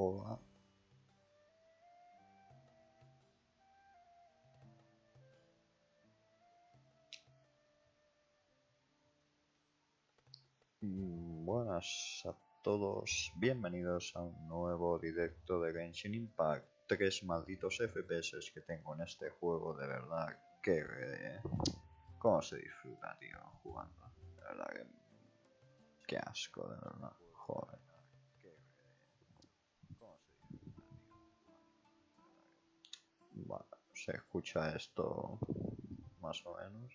Hola. Buenas a todos, bienvenidos a un nuevo directo de Genshin Impact. 3 malditos FPS que tengo en este juego, de verdad que... ¿Cómo se disfruta, tío, jugando? De verdad que... Qué asco, de verdad, joder. Vale, se escucha esto más o menos.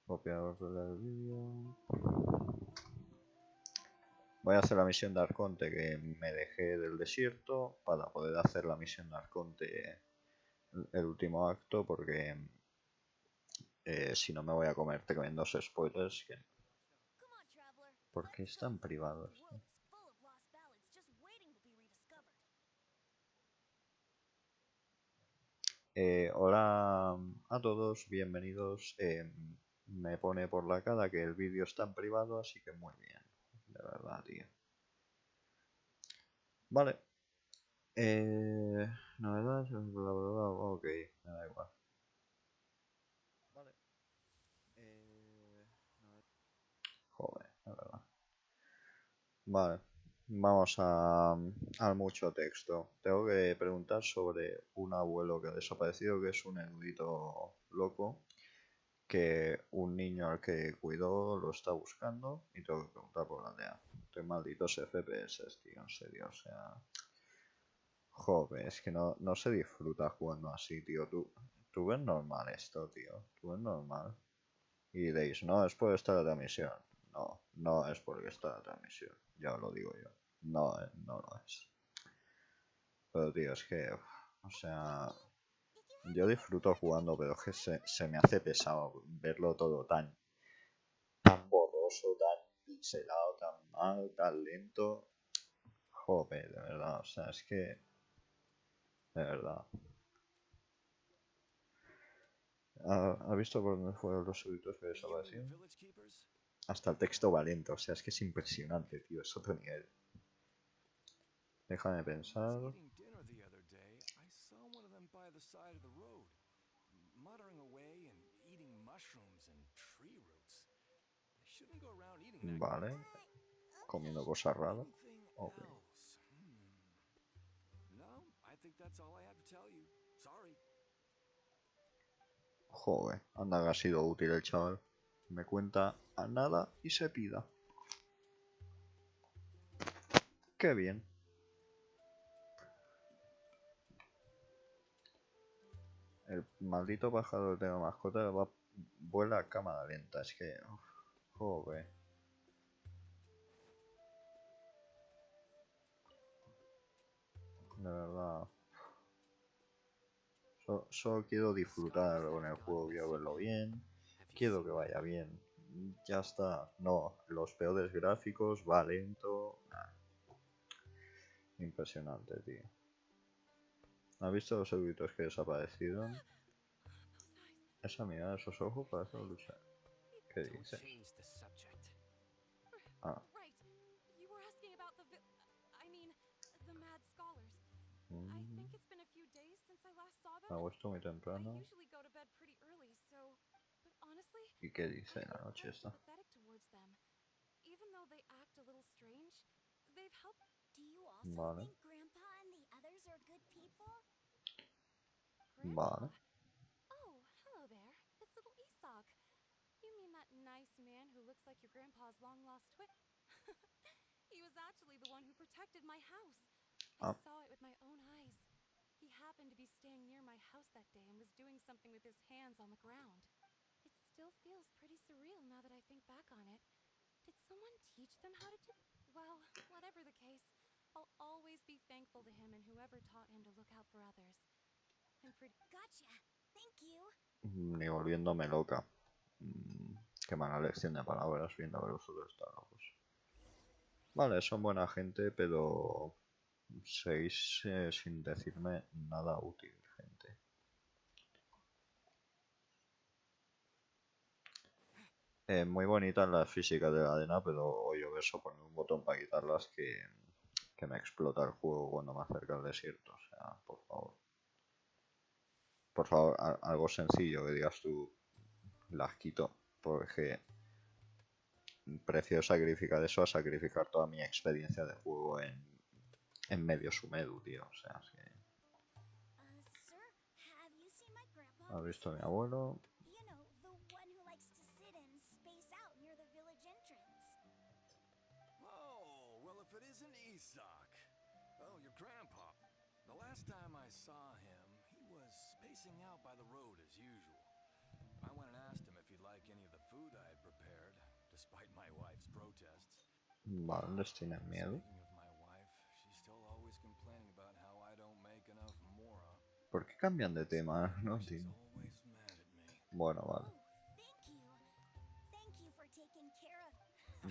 Copiador del vídeo. Voy a hacer la misión de arconte que me dejé del desierto para poder hacer la misión de arconte el último acto, porque si no me voy a comer tremendos spoilers. ¿Por qué están privados? Hola a todos, bienvenidos. Me pone por la cara que el vídeo está en privado, así que muy bien, de verdad, tío. Vale. Novedades, bla bla bla, ok, me da igual. Vale. Joder, la verdad. Vale, vamos al mucho texto. Tengo que preguntar sobre un abuelo que ha desaparecido, que es un erudito loco, que un niño al que cuidó lo está buscando, y tengo que preguntar por la aldea. Estoy malditos FPS, tío, en serio, o sea... Joder, es que no se disfruta jugando así, tío. Tú ves normal esto, tío. Tú ves normal. Y diréis, no, es por esta transmisión. No, no es porque está la transmisión. Ya lo digo yo. No, no lo es. Pero tío, es que, o sea, yo disfruto jugando, pero es que se me hace pesado verlo todo tan borroso, tan pixelado, tan mal, tan lento. Joder, de verdad, o sea, es que, de verdad. ¿Has visto por dónde fueron los súbditos que desaparecieron? Hasta el texto va lento, o sea, es que es impresionante, tío, es otro nivel. Déjame pensar. Vale. Comiendo cosas raras. Ok. Joder, anda que ha sido útil el chaval. Me cuenta a nada y se pida. Qué bien. El maldito pájaro de la mascota vuela a cámara lenta. Es que... joder. De verdad. Solo quiero disfrutar con el juego. Quiero verlo bien. Quiero que vaya bien. Ya está. No, los peores gráficos, va lento. Nah. Impresionante, tío. ¿Has visto los eruditos que desaparecieron? Esa mirada, esos ojos parece luchar. ¿Qué dices? Ah. Me ha puesto muy temprano. ¿Y qué dice la noche esta? Vale. Vale. Ah. Ni volviéndome loca. Qué mala lección de palabras viendo a los otros tan locos. Vale, son buena gente, pero seguís sin decirme nada útil, gente. Muy bonitas las físicas de la arena, pero oye, eso poner un botón para quitarlas que Que me explota el juego cuando me acerca al desierto. O sea, por favor. Por favor, algo sencillo que digas tú, las quito. Porque prefiero sacrificar eso a sacrificar toda mi experiencia de juego en medio sumedu, tío. O sea, es que... ¿Has visto a mi abuelo? Oh, well, if it isn't Isak. Oh, your grandpa. The last time I saw him, he was spacing out by the road as usual. I went and asked him if he'd like any of the food I had prepared, despite my wife's protests. Vale, les tienen miedo. Speaking of my wife, she's still always complaining about how I don't make enough mora. ¿Por qué cambian de tema? No, tío. Bueno, vale.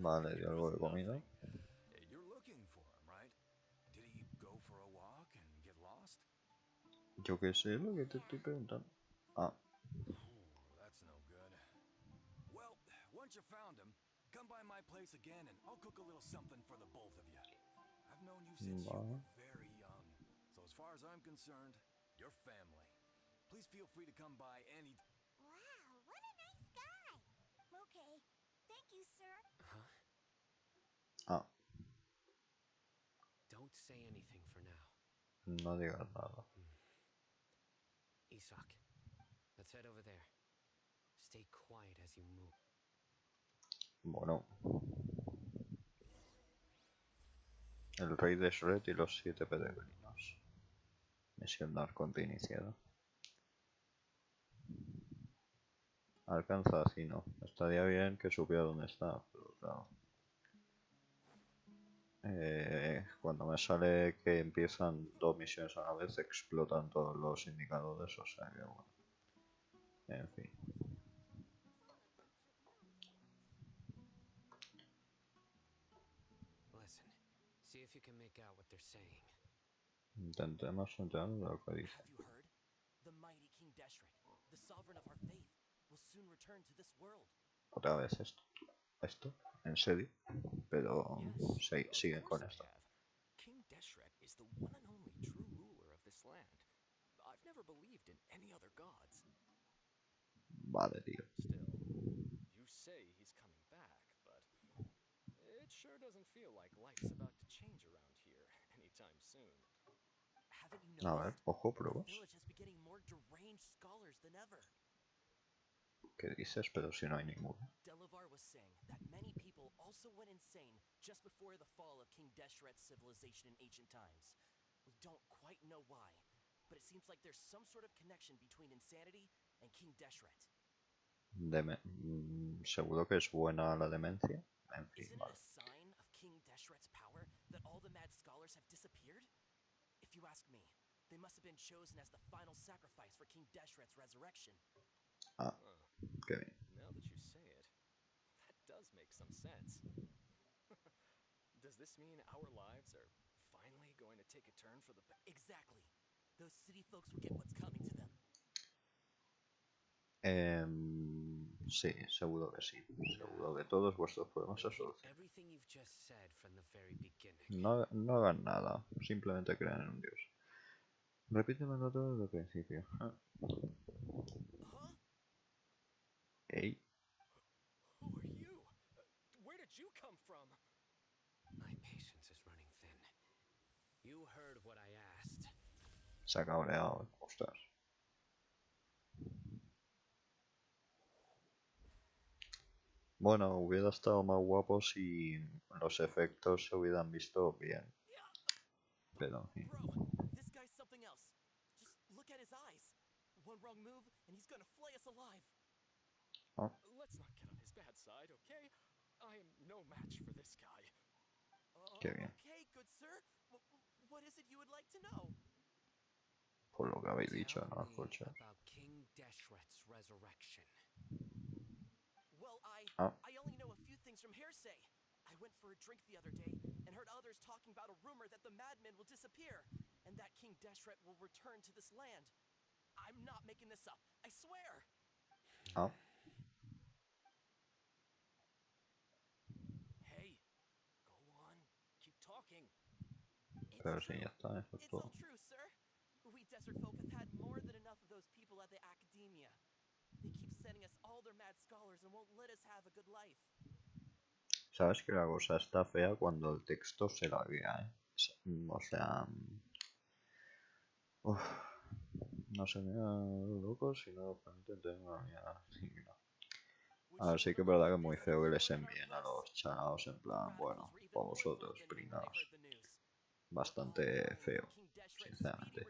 Vale, dio algo de comida. Yo qué sé, lo que te estoy preguntando. Ah. That's no good. Well, once you found him, come by my place again and I'll cook a little something for the both of you. I've known you since you were very young, so as far as I'm concerned, you're family. Please feel free to come by any... Wow, what a nice guy. Okay, thank you, sir. Huh? Ah. Don't say anything for now. No digas nada. Isak, let's head over there. Stay quiet as you move. Bueno. El rey Deshret y los 7 peregrinos. Misión de arconte iniciada. Alcanza así, no. Estaría bien que supiera dónde está, pero claro. Cuando me sale que empiezan 2 misiones a la vez, explotan todos los indicadores, o sea que bueno. En fin. Listen, see if you can make out what they're saying. Intentemos entender lo que dice. Have you heard? The mighty King Deshret, the sovereign of our faith, will soon return to this world. Otra vez esto. ¿Esto? ¿En serio? Pero siguen con esto. King Deshret is the one and only true ruler of this land. I've never believed in any other gods. Vale, tío. Still, you say he's coming back, but it sure doesn't feel like life's about to change around here anytime soon. Haven't you A ver, noticed? ojo, The pruebas. village has been getting more deranged scholars than ever. ¿Qué dices? Pero si no hay ninguno. Delavar was saying that many people also went insane just before the fall of King Deshret's civilization in ancient times. We don't quite know why, but it seems like there's some sort of connection between insanity and King Deshret. Seguro que es buena la demencia. En fin, Isn't it vale. a sign of King Deshret's power that all the mad scholars have disappeared? If you ask me, they must have been chosen as the final sacrifice for King Deshret's resurrection. Ah, qué bien. Now that you say it, that does make some sense. Does this mean our lives are finally going to take a turn for the better? Exactly. Those city folks will get what's coming to them. Sí, seguro que sí. Seguro que todos vuestros problemas se solucionan. Everything you've just said from the very beginning. No hagan nada. Simplemente crean en un dios. Repítemelo todo desde el principio. Huh? Ey. Who are you? Where did you come from? My patience is running thin. You heard what I asked. Se ha cabreado. Ostras. Bueno, hubiera estado más guapo si los efectos se hubieran visto bien. Pero en fin. Bro, this guy's something else. Just look at his eyes. One wrong move and he's gonna flay us alive. Oh, Let's not get on his bad side, okay? I am no match for this guy. qué bien. Okay, good sir. What is it you would like to know? Por lo que habéis dicho, Tell ¿no? me Escucha. about King Deshret's resurrection. Well, Oh. I only know a few things from hearsay. I went for a drink the other day and heard others talking about a rumor that the madmen will disappear and that King Deshret will return to this land. I'm not making this up. I swear. Ah, Hey, go on. Keep talking. Pero sí, ya está, eso es It's all todo. true, sir. We desert folk have had more than enough of those people at the academia. They keep sending us all their mad scholars and won't let us have a good life. Sabes que la cosa está fea cuando el texto se laguea, ¿eh? O sea... Uf, no se me da loco si no tengo una mierda. A ver, sí que es verdad que es muy feo que les envíen a los chalados en plan, bueno, por vosotros, pringaos. Bastante feo, sinceramente.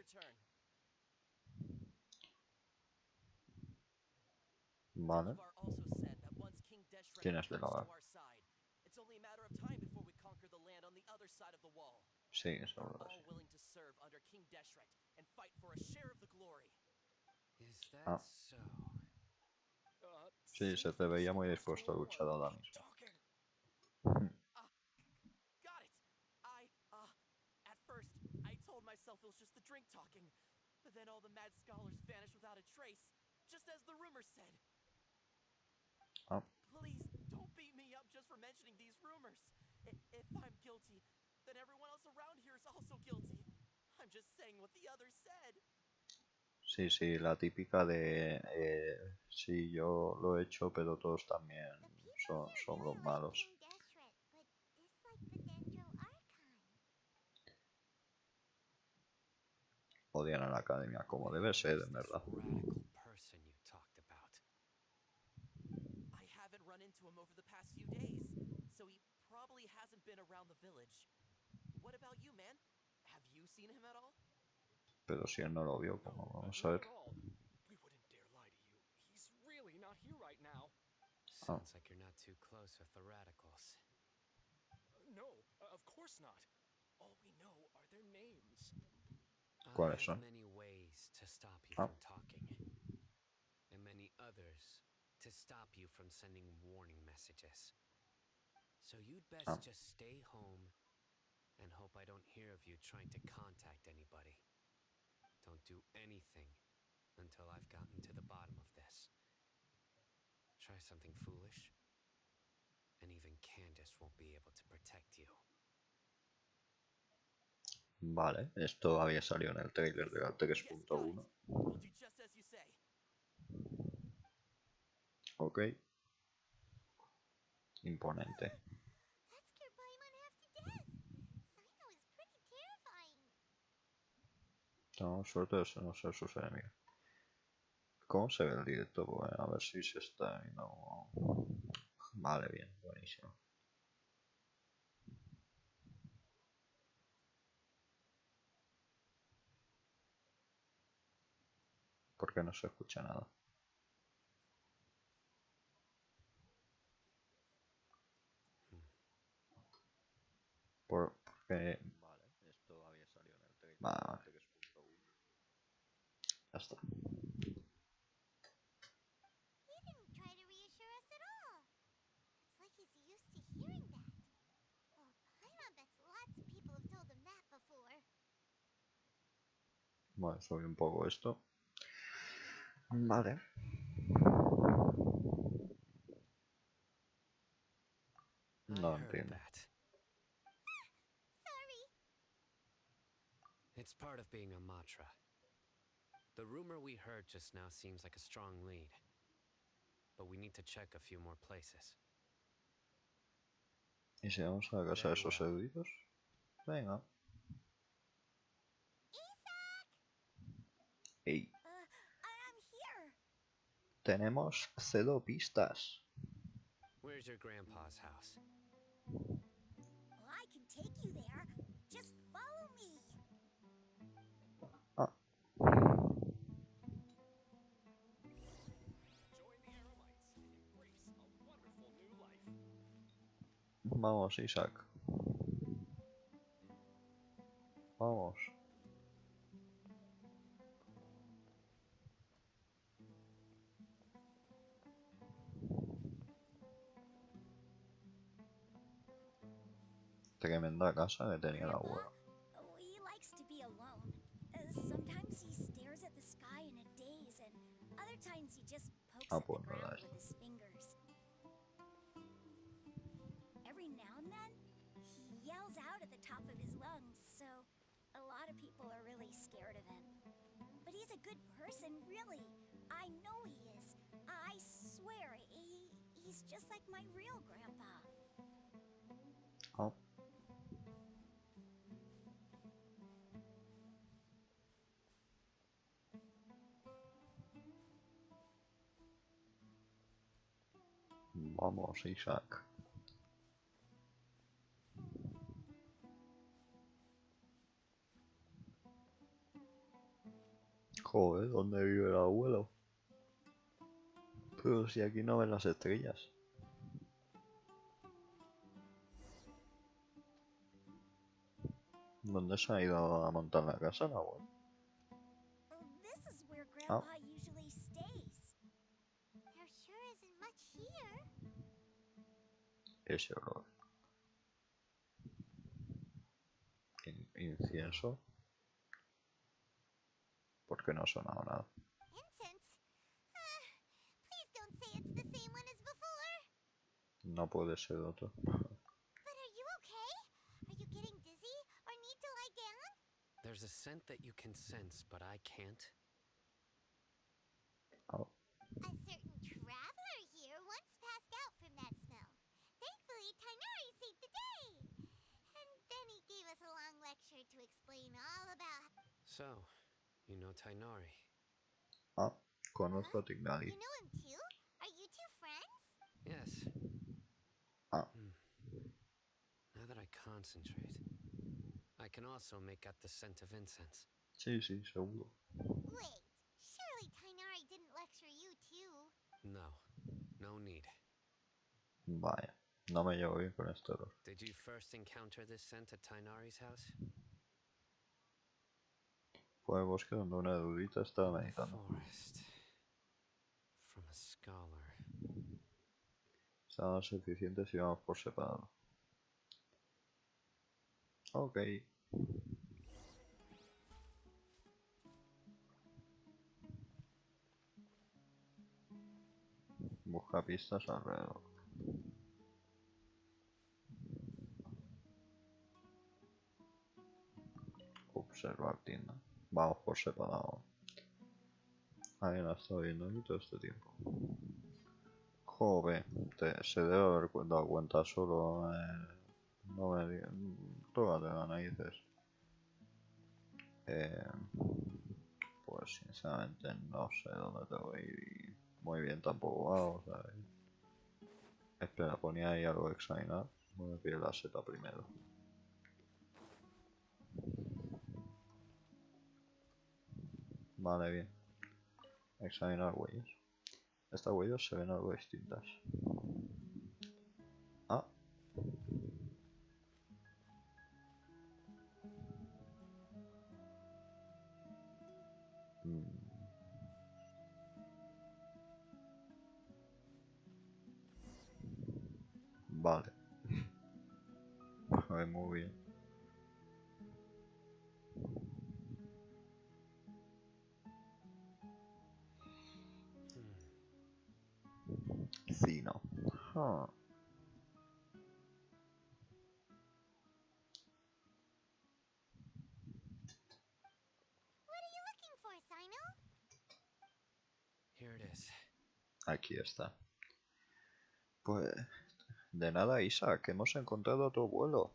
Vale. ¿Quién es de la bar? It's only a matter of time before we conquer the land on the other side of the wall. Sí, eso We're es verdad, all sí. willing to serve under King Deshret and fight for a share of the glory. Is that Ah. so? Sí, se te veía muy dispuesto a luchar ahora mismo. Got it. At first, I told myself it was just the drink talking, but then all the mad scholars vanished without a trace, just as the rumor said. Ah. Please, don't beat me up just for mentioning these rumors. If I'm guilty, then everyone else around here is also guilty. I'm just saying what the others said. Sí, sí, la típica de... sí, yo lo he hecho, pero todos también son los malos. King Deshret, but dislike the Dendro Archon. Odian a la academia, como debe ser, en verdad. Radical person you talked about. I haven't run into him over the past few days, so he probably hasn't been around the village. What about you, man? Have you seen him at all? Pero si él no lo vio, ¿cómo vamos a ver? We wouldn't dare lie to you. He's really not here right now. Sounds like you're not too close with the radicals. No, of course not. All we know are their names. ¿Cuáles I have son? many ways to stop you from talking, and many others to stop you from sending warning messages. So you'd best just stay home and hope I don't hear of you trying to contact anybody. Don't do anything until I've gotten to the bottom of this. Try something foolish, and even Candace won't be able to protect you. Vale, esto había salido en el trailer de la 3.1. We'll do just as you say. Ok. Imponente. That scared Paimon half to death. Sino is pretty terrifying. Tenemos suerte de no ser sus enemigos. ¿Cómo se ve el directo? Bueno, a ver si se está viendo. Vale, bien, buenísimo. ¿Por qué no se escucha nada? Porque... Vale, esto había salido en el trailer. Vale. Ya está. He didn't try to reassure us at all. It's like he's used to hearing that. Well, Paimon bets lots of people have told him that before. Vale, subí un poco esto. Vale. No entiendo. Sorry. It's part of being a Matra. The rumor we heard just now seems like a strong lead. But we need to check a few more places. ¿Y si vamos a la casa de esos eruditos? Venga. Isaac! Ey. I'm here. Tenemos 0 pistas. Where's your grandpa's house? Well, I can take you there. Just follow me. Ah. Join the Aramites and embrace a wonderful new life. Vamos, Isaac. Vamos. Tremenda casa que tenía el abuelo. He likes to be alone. Sometimes he stares at the sky in a daze, and other times he just pokes at the Pues ground nada. with his fingers. Every now and then, he yells out at the top of his lungs, so heard of him. But he's a good person, really. I know he is. I swear, he's just like my real grandpa. Oh. Vamos, Isaac. Joder, ¿dónde vive el abuelo? Pero si aquí no ven las estrellas. ¿Dónde se ha ido a montar la casa el abuelo? This is where Grandpa usually stays. There sure isn't much here. Ese olor. Incienso. ¿Por qué no ha sonado nada? Incense? Please don't say it's the same one as before. No puede ser otro. But are you okay? Are you getting dizzy or need to lie down? There's a scent that you can sense, but I can't. Oh. A certain traveler here once passed out from that smell. Thankfully, Tainari saved the day. And then he gave us a long lecture to explain all about... So, you know Tainari. Ah, conozco a Tignari. You know him too? Are you two friends? Yes. Ah. Now that I concentrate, I can also make out the scent of incense. Sí, sí, seguro. Wait, surely Tainari didn't lecture you too? No, no need. Vaya, no me llevo bien con este olor. Did you first encounter this scent at Tainari's house? Fue el bosque donde una erudita estaba In the meditando. forest. From a scholar. Estaban suficientes y vamos por separado. Ok. Busca pistas alrededor. Observar tienda. Vamos por separado. Ahí la estado viendo aquí todo este tiempo. Joder, se debe haber dado cuenta solo. No me digas. Tócate las narices. Pues sinceramente no sé dónde te voy a ir. Muy bien tampoco vamos a ver. Espera, ponía ahí algo de examinar. Voy a pillar la seta primero. Vale, bien. Examinar huellas. Estas huellas se ven algo distintas. Ah. Vale. Muy bien. Cino. Huh. What are you looking for, Sino? Here it is. Aquí está. Pues de nada, Isaac, hemos encontrado a tu abuelo.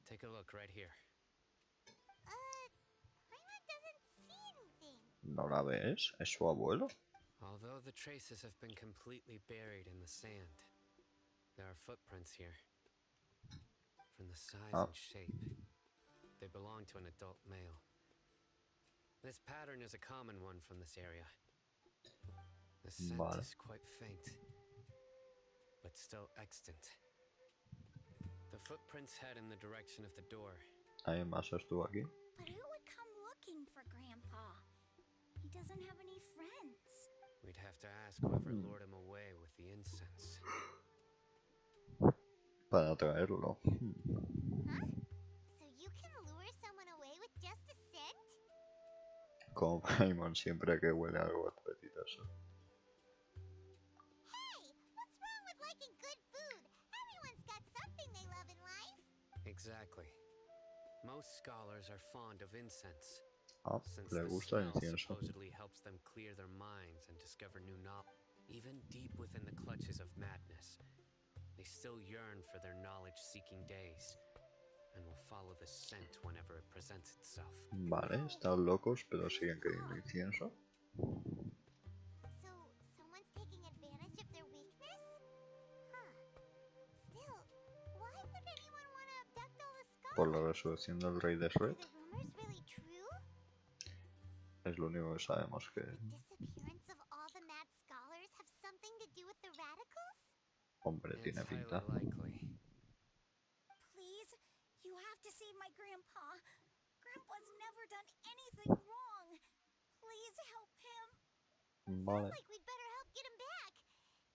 Take a look right here. Paimon doesn't see anything. ¿No la ves? ¿Es su abuelo? Although the traces have been completely buried in the sand, there are footprints here. From the size and shape, they belong to an adult male. This pattern is a common one from this area. The scent is quite faint, but still extant. The footprints head in the direction of the door. ¿Alguien más estuvo aquí? But who would come looking for Grandpa? He doesn't have any friends. We'd have to ask whoever lured him away with the incense. Para traerlo. Huh? So you can lure someone away with just a scent? Como Paimon siempre que huele algo apetitoso. Hey, what's wrong with liking good food? Everyone's got something they love in life. Exactly. Most scholars are fond of incense. Ah, since le the gusta el smell incienso. supposedly helps them clear their minds and discover new knowledge. Even deep within the clutches of madness, they still yearn for their knowledge-seeking days, and will follow the scent whenever it presents itself. Vale, están locos, pero siguen queriendo incienso. So, someone's taking advantage of their weakness? Huh. Still, why would anyone want to abduct all the Por la scholars? resurrección del rey Are Deshret. the rumors really true? Es lo único que sabemos que... The disappearance of all the mad scholars have something to do with the radicals? Hombre, It's tiene highly pinta. likely. Please, you have to save my grandpa. Grandpa's never done anything wrong. Please help him. Vale. Sounds like we'd better help get him back.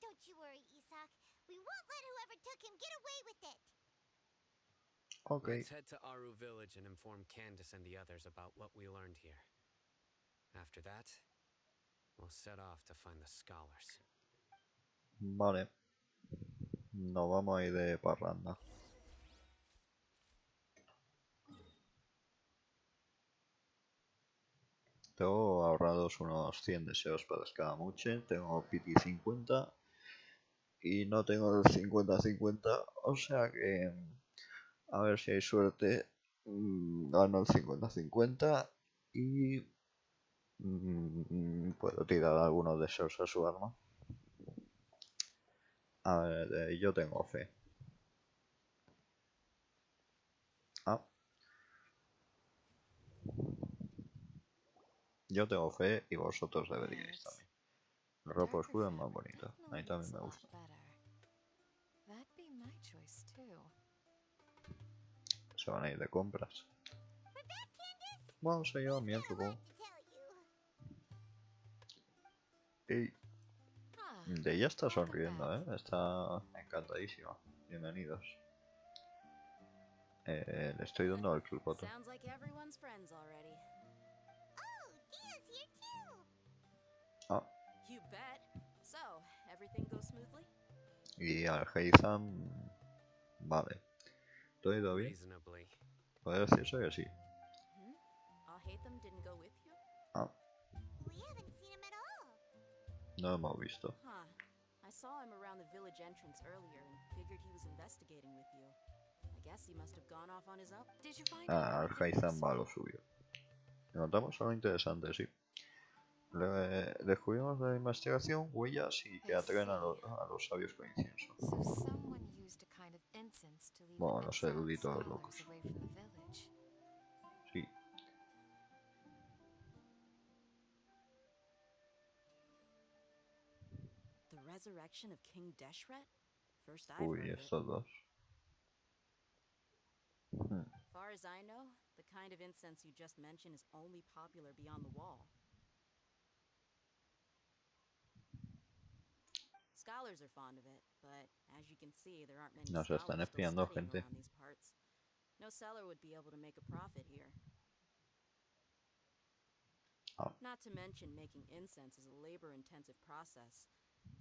Don't you worry, Isak. We won't let whoever took him get away with it. Ok. Let's head to Aru village and inform Candace and the others about what we learned here. After that, we'll set off to find the scholars. Vale. Nos vamos a ir de parranda. Tengo ahorrados unos 100 deseos para Escadamuche. Tengo Pity 50. Y no tengo el 50-50. O sea que... A ver si hay suerte. Gano el 50-50. Y... puedo tirar algunos deseos a su arma. A ver, yo tengo fe. Ah. Yo tengo fe y vosotros deberíais también. La ropa oscura es más bonita. A mí también me gusta. Se van a ir de compras. Bueno, se lleva bien, supongo. Y de ella está sonriendo, ¿eh? Está encantadísima. Bienvenidos. Le estoy dando al botón. Sounds like everyone's friends already. Oh, Dia's here too. Ah, You bet. So, everything goes smoothly? y al Heizam... Vale. ¿Todo ha ido bien? Reasonably. Puede decirse que sí. Al-Haytham didn't go with you? Ah, We haven't seen him at all. no lo hemos visto. Huh. I saw him around the village entrance earlier and figured he was investigating with you. I guess he must have gone off on his own. Did you find Ah, out al anything Heizam va a lo useful? suyo. Notamos algo interesante, sí. Descubrimos de la investigación huellas y que atraen a los sabios con incienso. So someone used a kind of incense to lead Bueno, the los exiled eruditos scholars locos. away from the village. Sí. The resurrection of King Deshret? First I've Uy, heard of it. estos dos. Far as I know, the kind of incense you just mentioned is only popular beyond the wall. Scholars are fond of it, but as you can see, there aren't many Nos scholars están still espiando, studying gente. around these parts. No seller would be able to make a profit here. Ah. Not to mention making incense is a labor-intensive process.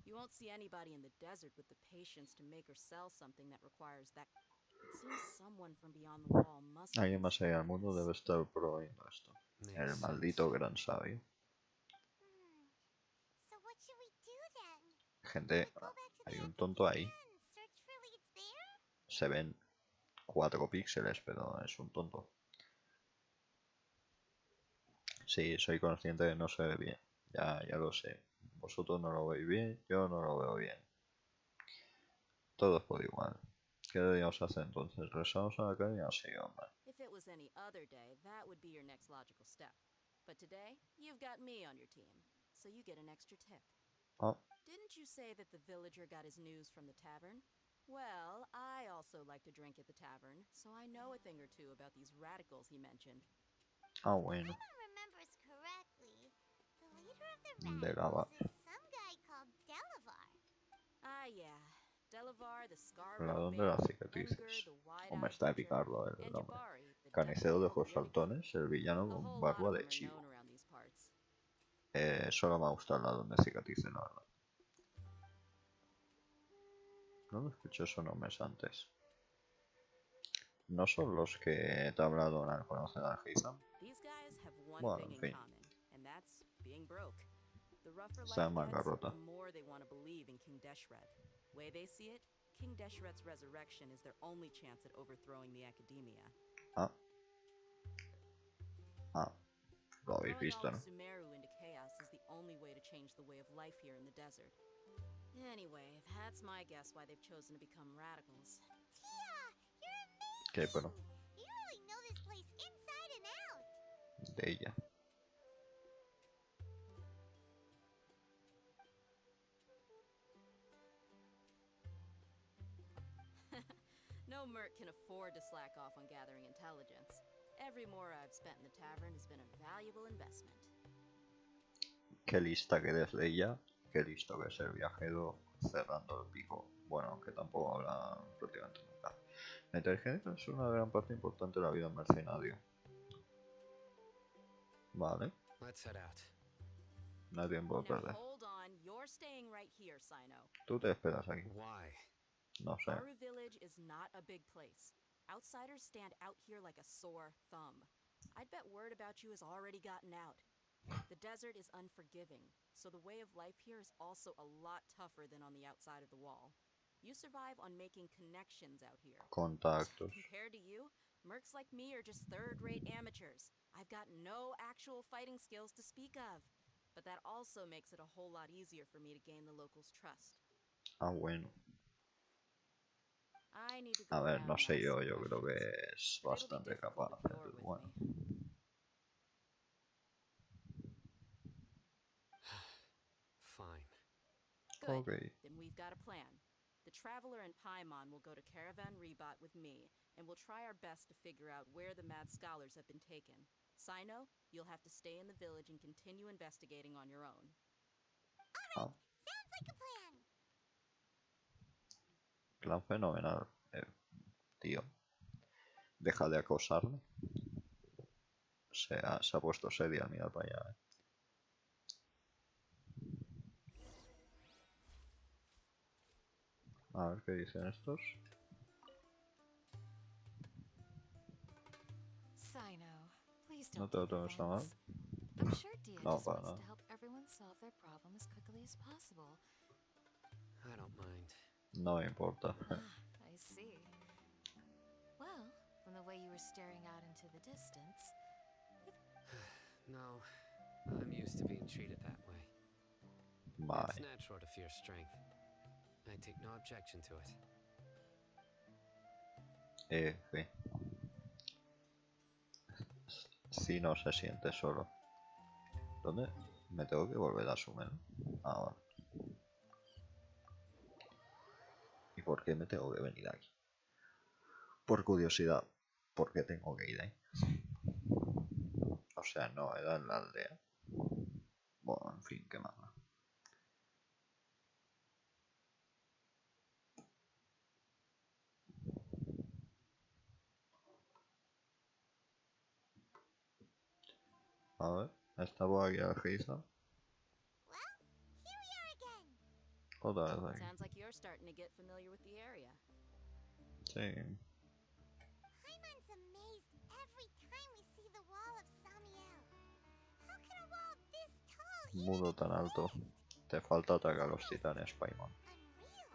You won't see anybody in the desert with the patience to make or sell something that requires that. It seems someone from beyond the wall must be Alguien más allá del mundo inspiring debe this. estar proveyendo esto. Makes El sense. maldito gran sabio. So what should we do then? Gente, We go back to hay the un tonto ahí. and search for leads there? Se ven 4 píxeles, pero es un tonto. Sí, soy consciente de que no se ve bien. Ya lo sé. Vosotros no lo veis bien, yo no lo veo bien. Todos por igual. ¿Qué deberíamos hacer entonces? ¿Regresamos a la academia? Sí, hombre. If it was any other day, that would be your next logical step. But today, you've got me on your team, so you get an extra tip. Ah, Didn't you say that the villager got his news from the tavern? Well, I also like to drink at the tavern, so I know a thing or two about these radicals he mentioned. bueno. Emma remembers correctly. The leader of the De lava. radicals is some guy called Delavar. Ah, yeah. Delavar, the scar Ladrón de las cicatrices. O me está picando el nombre. Carnicero de ojos saltones, el villano con barba de chivo. Solo me gusta el ladrón de cicatrices, la verdad. No lo escuché esos nombres antes. ¿No son los que te he hablado al conocer al Heizam? These guys have one Bueno, thing en in fin. common, and that's being broke. The rougher Está life en gets, bancarrota. the more they want to believe in King Deshret. Way they see it, King Deshret's resurrection is their only chance at overthrowing the academia. Ah. Ah. Lo habéis Throwing visto, all of ¿no? Sumeru into chaos is the only way to change the way of life here in the desert. Anyway, that's my guess why they've chosen to become radicals. Tia, you're amazing! ¿Qué, pero? You really know this place inside and out. De ella. No merc can afford to slack off on gathering intelligence. Every mora I've spent in the tavern has been a valuable investment. Qué lista que eres de ella. Qué listo que es el viajero cerrando el pico. Bueno, aunque tampoco habla prácticamente nunca. La inteligencia es una gran parte importante de la vida del mercenario. Vale. Let's head out. No hay tiempo de Now perder. hold on, you're staying right here, Sino. Tú te esperas aquí. Why? No sé. Aru Village is not a big place. Outsiders stand out here like a sore thumb. I'd bet word about you has already gotten out. The desert is unforgiving, so the way of life here is also a lot tougher than on the outside of the wall. You survive on making connections out here. Contactos. Compared to you, mercs like me are just third-rate amateurs. I've got no actual fighting skills to speak of. But that also makes it a whole lot easier for me to gain the locals' trust. Ah, bueno. I need to go A ver, around no and sé ask yo. some Yo creo que questions, es but it'll be bastante difficult capaz. if you're Pero with bueno. me. Fine. Good. Ok. Then we've got a plan. The Traveler and Paimon will go to Caravan Rebot with me, and we'll try our best to figure out where the mad scholars have been taken. Sino, you'll have to stay in the village and continue investigating on your own. Ah, Sounds like a plan. plan fenomenal. Tío. Deja de acosarme. Se ha puesto seria al mirar para allá. A ver qué dicen estos. Sino, please No don't te lo take tomes a mal. offense. I'm sure Dia No, just para wants nada. to help everyone solve their problem as quickly as possible. I don't mind. No me importa. I see. Well, from the way you were staring out into the distance, No, I'm used to being treated that way. It's Vale. natural to fear strength. I take no objection to it. F. Si no se siente solo. ¿Dónde? Me tengo que volver a sumar. Ah, vale. ¿Y por qué me tengo que venir aquí? Por curiosidad. ¿Por qué tengo que ir ahí? O sea, no, era en la aldea. Bueno, en fin, qué más. A ver, está por aquí la Giza. Well, here we are again. Otra vez aquí. Sounds like you're starting to get familiar with the area. Sí. Paimon's amazed every time we see the wall of Samiel. How can a wall this tall even Muro tan alto. exist? Te falta atacar a los titanes, Paimon. Unreal.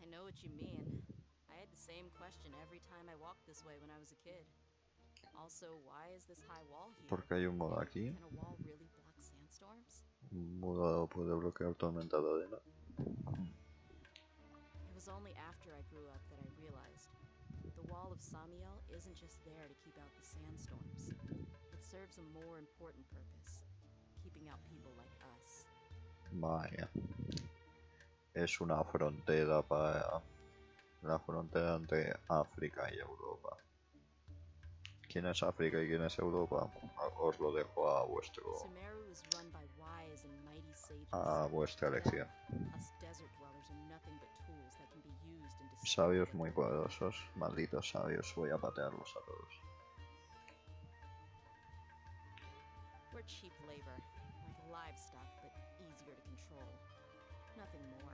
I know what you mean. I had the same question every time I walked this way when I was a kid. Also, why is this high wall here? Porque hay un modo aquí. Can a wall really block sandstorms? Un muro puede bloquear tormenta de arena. It was only after I grew up that I realized the wall of Samiel isn't just there to keep out the sandstorms. It serves a more important purpose, keeping out people like us. Vaya. Es una frontera para la frontera entre África y Europa. ¿Quién es África y quién es Europa? Os lo dejo a Sumeru is run by wise and mighty sages. vuestra elección. Us desert dwellers are nothing but tools that can be used and destroyed. Sabios muy poderosos, malditos sabios, voy a patearlos a todos. We're cheap labor, like livestock, but easier to control. Nothing more.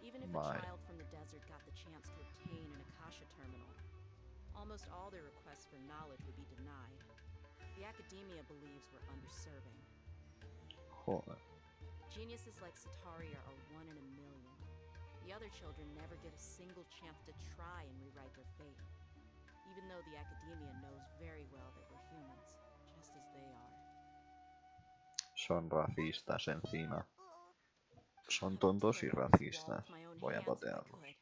Even if a child from the desert got the chance to obtain an Akasha terminal, almost all their requests for knowledge would be denied. The academia believes we're underserving. Joder. Geniuses like Sataria are 1 in a million. The other children never get a single chance to try and rewrite their fate. Even though the academia knows very well that we're humans, just as they are. Son racistas encima. Son I would tontos y tear down this wall racistas. with my own Voy a hands if I patearlos. could.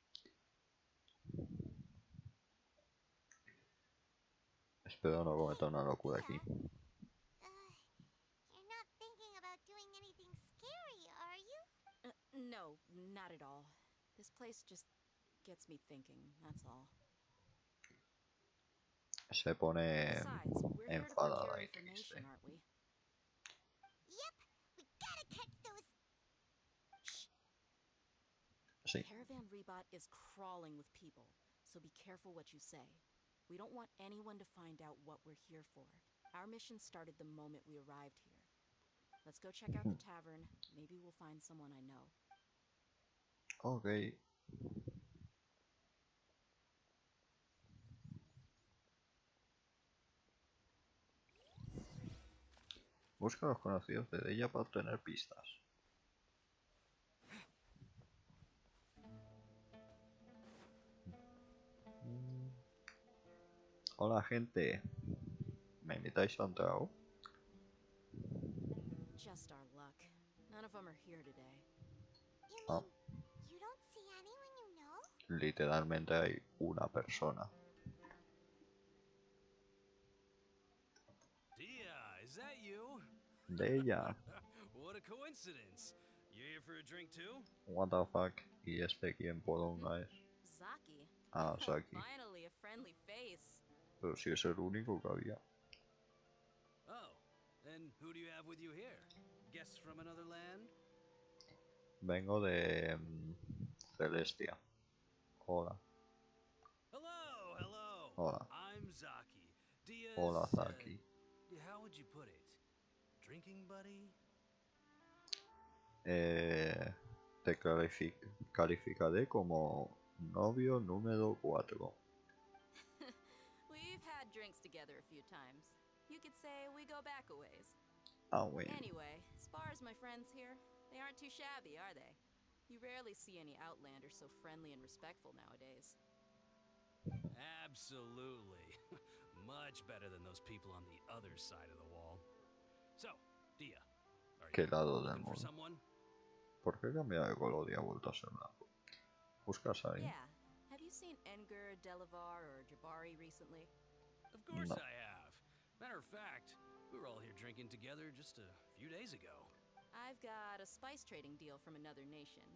Espero no cometer una locura aquí. You're not thinking about doing anything scary, are you? No, not at all. This place just gets me thinking, that's all. Se pone Besides, we're here to enfadada procure y information, triste. aren't we? Yep, we gotta catch those. Sí. Caravan Rebot is crawling with people, so be careful what you say. We don't want anyone to find out what we're here for. Our mission started the moment we arrived here. Let's go check out the tavern. Maybe we'll find someone I know. Ok. Busca a los conocidos de ella para obtener pistas. Hola gente. ¿Me invitáis a un trago? Just our luck. None of them are here today. You Ah. mean you don't see anyone you know? Literalmente hay una persona. Dia, is that you? De ella. What a coincidence. You here for a drink too? What the fuck. ¿Y este quién poronga es? Zaki. Ah, Saki. Finally, a friendly face. Pero si es el único que había. Oh, and who do you have with you here? Guests from another land? Vengo de Celestia. Hola. Hello, hello. Hola. I'm Zaki. Dia's, Hola, Zaki. how would you put it? Drinking buddy? Te calificaré como novio número 4. We've had drinks together a few times. You could say we go back a ways. Ah, bueno. Anyway, as far as my friends here, they aren't too shabby, are they? You rarely see any Outlanders so friendly and respectful nowadays. Absolutely. Much better than those people on the other side of the wall. So, Dia, are ¿Qué you lado del looking for mundo? someone? ¿Por qué cambia de color y ha vuelto a ser blanco? ¿Buscas ahí? Yeah. Have you seen Edgar, Delavar, or Jabari recently? Of course No. I have. Matter of fact, we were all here drinking together just a few days ago. I've got a spice trading deal from another nation.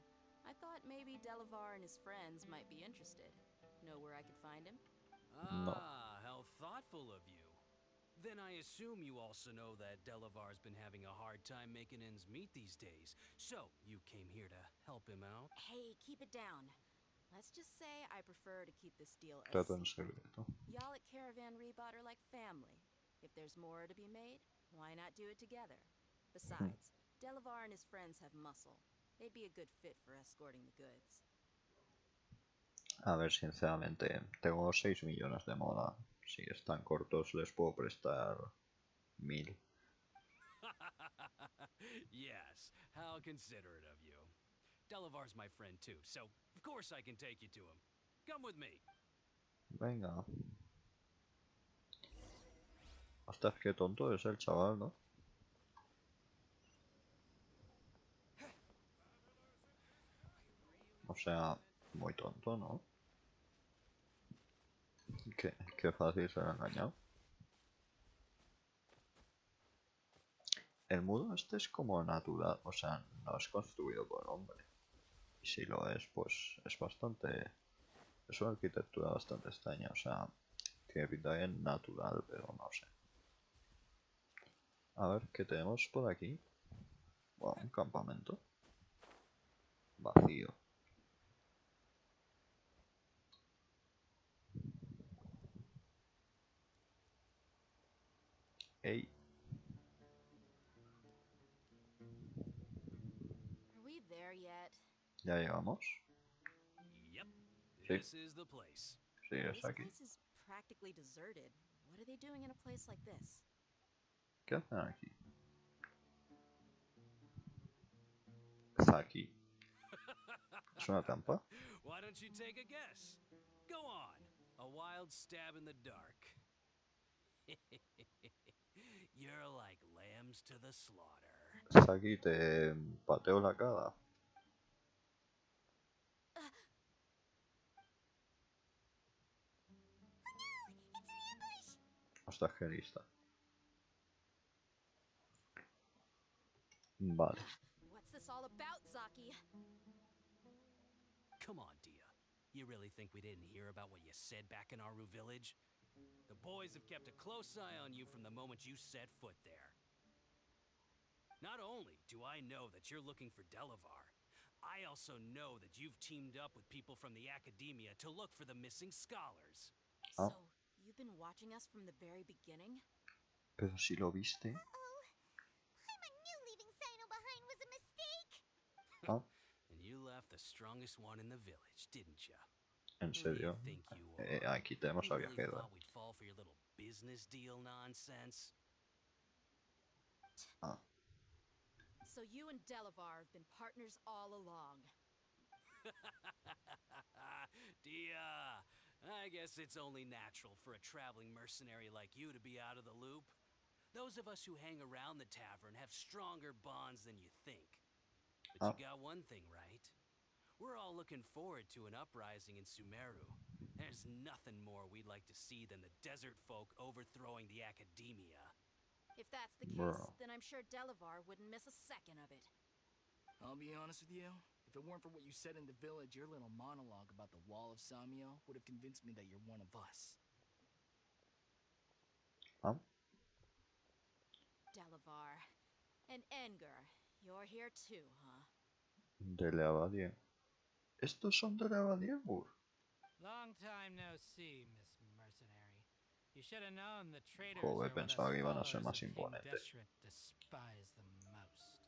I thought maybe Delavar and his friends might be interested. Know where I could find him? No. Ah, how thoughtful of you. Then I assume you also know that Delavar's been having a hard time making ends meet these days. So, you came here to help him out? Hey, keep it down. Let's just say I prefer to keep this deal a Trato en secret. secreto. Y'all at Caravan Rebot are like family. If there's more to be made, why not do it together? Besides, Delavar and his friends have muscle. They'd be a good fit for escorting the goods. A ver, sinceramente, tengo 6 millones de moda. Si están cortos, les puedo prestar 1000. Yes, how considerate of you. Delavar's my friend too, so of course I can take you to him. Come with me. Venga. Hasta que tonto es el chaval, ¿no? O sea, muy tonto, ¿no? Qué fácil ser engañado. El muro este es como natural, o sea, no es construido por hombre. Y si lo es, pues es bastante... Es una arquitectura bastante extraña, o sea, tiene pinta bien natural, pero no sé. A ver, ¿qué tenemos por aquí? Bueno, un campamento. Vacío. Ey, Are we there yet? ¿ya llegamos? Yep, Sí. this is the place. Sí, es This aquí. place is practically deserted. What are they doing in a place like this? ¿Qué hacen aquí? ¿Qué está aquí? ¿Es una trampa? Why don't you take a guess? Go on. A wild stab in the dark. You're like lambs to the slaughter. Está aquí, te pateo la cara. Ostras, qué lista. Vale. What's this all about, Zaki? Come on, Dia. You really think we didn't hear about what you said back in Aru village? The boys have kept a close eye on you from the moment you set foot there. Not only do I know that you're looking for Delavar, I also know that you've teamed up with people from the academia to look for the missing scholars. Oh. So, you've been watching us from the very beginning? Pero si lo viste. I knew leaving Sino behind was a mistake. Oh. And you left the strongest one in the village, didn't you? ¿En serio? Aquí tenemos a viajero. Thought we'd fall for your little business deal nonsense. Ah. So you and Delavar have been partners all along. Dia, I guess it's only natural for a traveling mercenary like you to be out of the loop. Those of us who hang around the tavern have stronger bonds than you think. But you got one thing right. We're all looking forward to an uprising in Sumeru. There's nothing more we'd like to see than the desert folk overthrowing the academia. If that's the case, then I'm sure Delavar wouldn't miss a second of it. I'll be honest with you. If it weren't for what you said in the village, your little monologue about the Wall of Samio would have convinced me that you're one of us. Delavar. And Engar, you're here too, huh? De la abadía. ¿Estos son de la abadía? Long time no see, Miss Mercenary. You should have known the traitors Joder, are what pensaba que iban a us ser más followers of King imponentes. Deshret despise the most.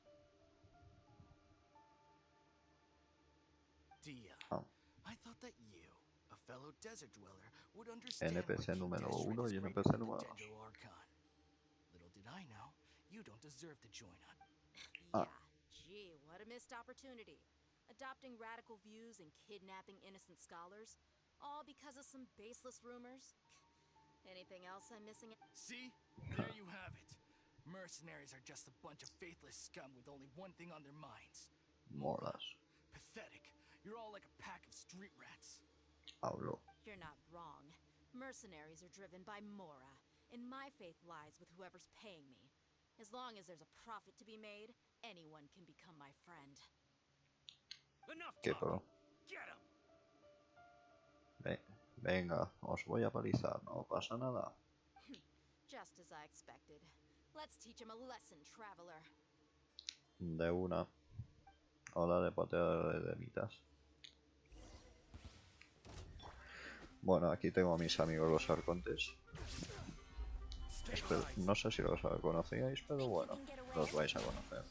Dia, Oh. I thought that you, a fellow desert dweller, would understand why NPC King número Deshret 1 is y greater NPC than the número 2. Dendro Archon. Little did I know, you don't deserve to join us. Yeah, gee, what a missed opportunity. Adopting radical views and kidnapping innocent scholars, all because of some baseless rumors. Anything else I'm missing? See? There you have it. Mercenaries are just a bunch of faithless scum with only one thing on their minds. Molas. Pathetic. You're all like a pack of street rats. Hablo. You're not wrong. Mercenaries are driven by Mora, and my faith lies with whoever's paying me. As long as there's a profit to be made, anyone can become my friend. Enough ¿Qué talking. pro? Get him. Venga, os voy a palizar, no pasa nada. Just as I expected. Let's teach him a lesson, traveler. De una. Hola de pateo de mitas. Bueno, aquí tengo a mis amigos los arcontes. No sé si los conocíais, pero bueno, los vais a conocer.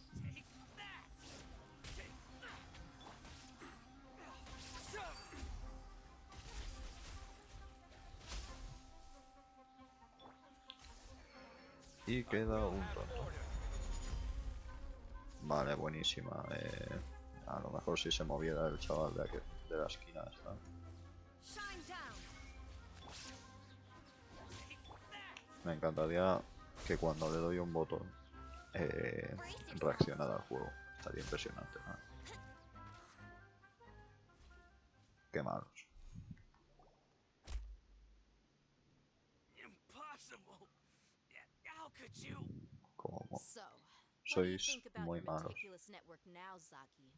Y queda un tonto. Vale, buenísima. A lo mejor si se moviera el chaval de la esquina esta. Me encantaría que cuando le doy un botón reaccionara al juego. Estaría impresionante, ¿no? Qué malos. ¿Cómo? Sois muy malos. Network now, Zaki?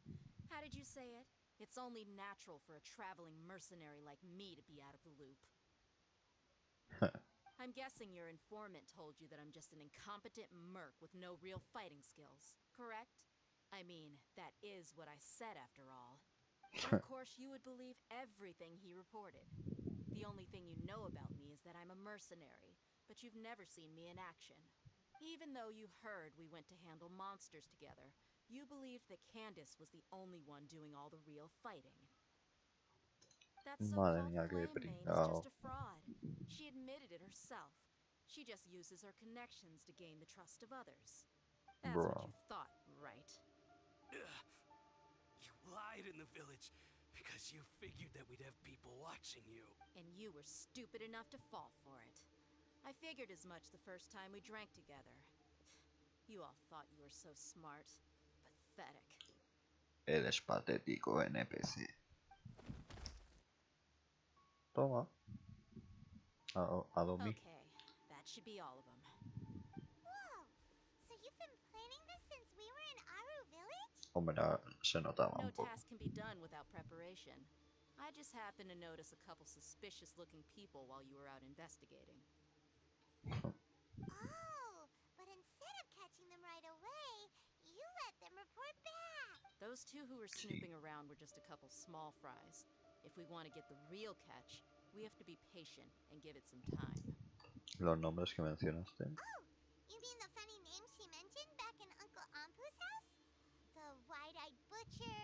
How did you say it? It's only natural for a traveling mercenary like me to be out of the loop. I'm guessing your informant told you that I'm just an incompetent merc with no real fighting skills, correct? I mean, that is what I said after all. Of course, you would believe everything he reported. The only thing you know about me is that I'm a mercenary, but you've never seen me in action. Even though you heard we went to handle monsters together, you believed that Candace was the only one doing all the real fighting. That so-called flame maid is just a fraud. She admitted it herself. She just uses her connections to gain the trust of others. That's what Bro. you thought, right? Ugh. You lied in the village because you figured that we'd have people watching you. And you were stupid enough to fall for it. I figured as much the first time we drank together. You all thought you were so smart. Pathetic. Eres patético, NPC. Toma. A dormir. Okay, that should be all of them. Whoa! So you've been planning this since we were in Aru Village? Hombre, se notaba No un poco. task can be done without preparation. I just happened to notice a couple suspicious-looking people while you were out investigating. Oh, but instead of catching them right away, you let them report back. Those two who were snooping around were just a couple small fries. If we want to get the real catch, we have to be patient and give it some time. Los nombres que mencionaste. Oh, you mean the funny name she mentioned back in Uncle Ampu's house? The wide-eyed butcher,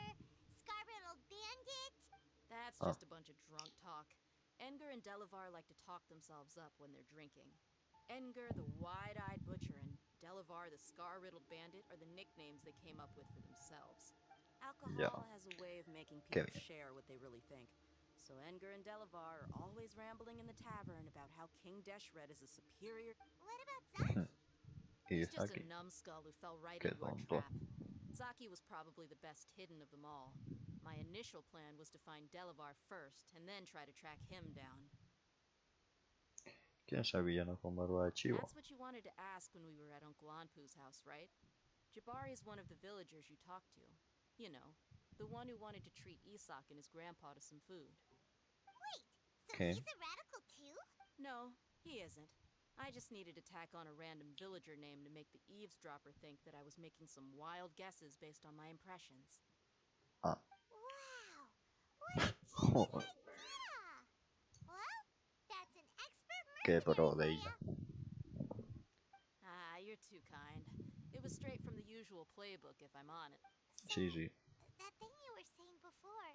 scar-riddled bandit? That's just a bunch of drunk talk. Edgar and Delavar like to talk themselves up when they're drinking. Edgar, the wide-eyed butcher, and Delavar, the scar-riddled bandit, are the nicknames they came up with for themselves. Alcohol has a way of making people share what they really think. So Edgar and Delavar are always rambling in the tavern about how King Deshret is a superior... What about Zaki? He's just a numbskull who fell right Qué into our tonto. trap. Zaki was probably the best hidden of them all. My initial plan was to find Delavar first, and then try to track him down. ¿Quién es el villano con barba de chivo? That's what you wanted to ask when we were at Uncle Anpu's house, right? Jabari is one of the villagers you talked to. You know, the one who wanted to treat Isak and his grandpa to some food. Wait, so Okay. he's a radical too? No, he isn't. I just needed to tack on a random villager name to make the eavesdropper think that I was making some wild guesses based on my impressions. Ah. Wow, what a genius idea! Well, that's an expert Qué pro mercenary de for ella. ya. Ah, you're too kind. It was straight from the usual playbook, if I'm honest. Sí, sí. That thing you were saying before,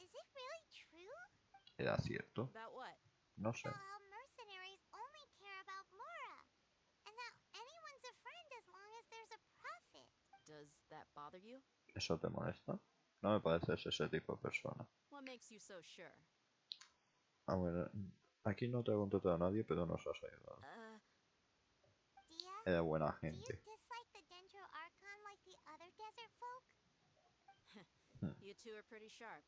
is it really true? Era cierto. About what? No sé. About how mercenaries only care about Mora, and that anyone's a friend as long as there's a profit. Does that bother you? ¿Eso te molesta? No me pareces ese tipo de persona. What makes you so sure? A ver, aquí no te ha contratado a nadie, pero nos has ayudado. Dia, Era buena do you gente. dislike the Dendro Archon like the other desert folk? You two are pretty sharp.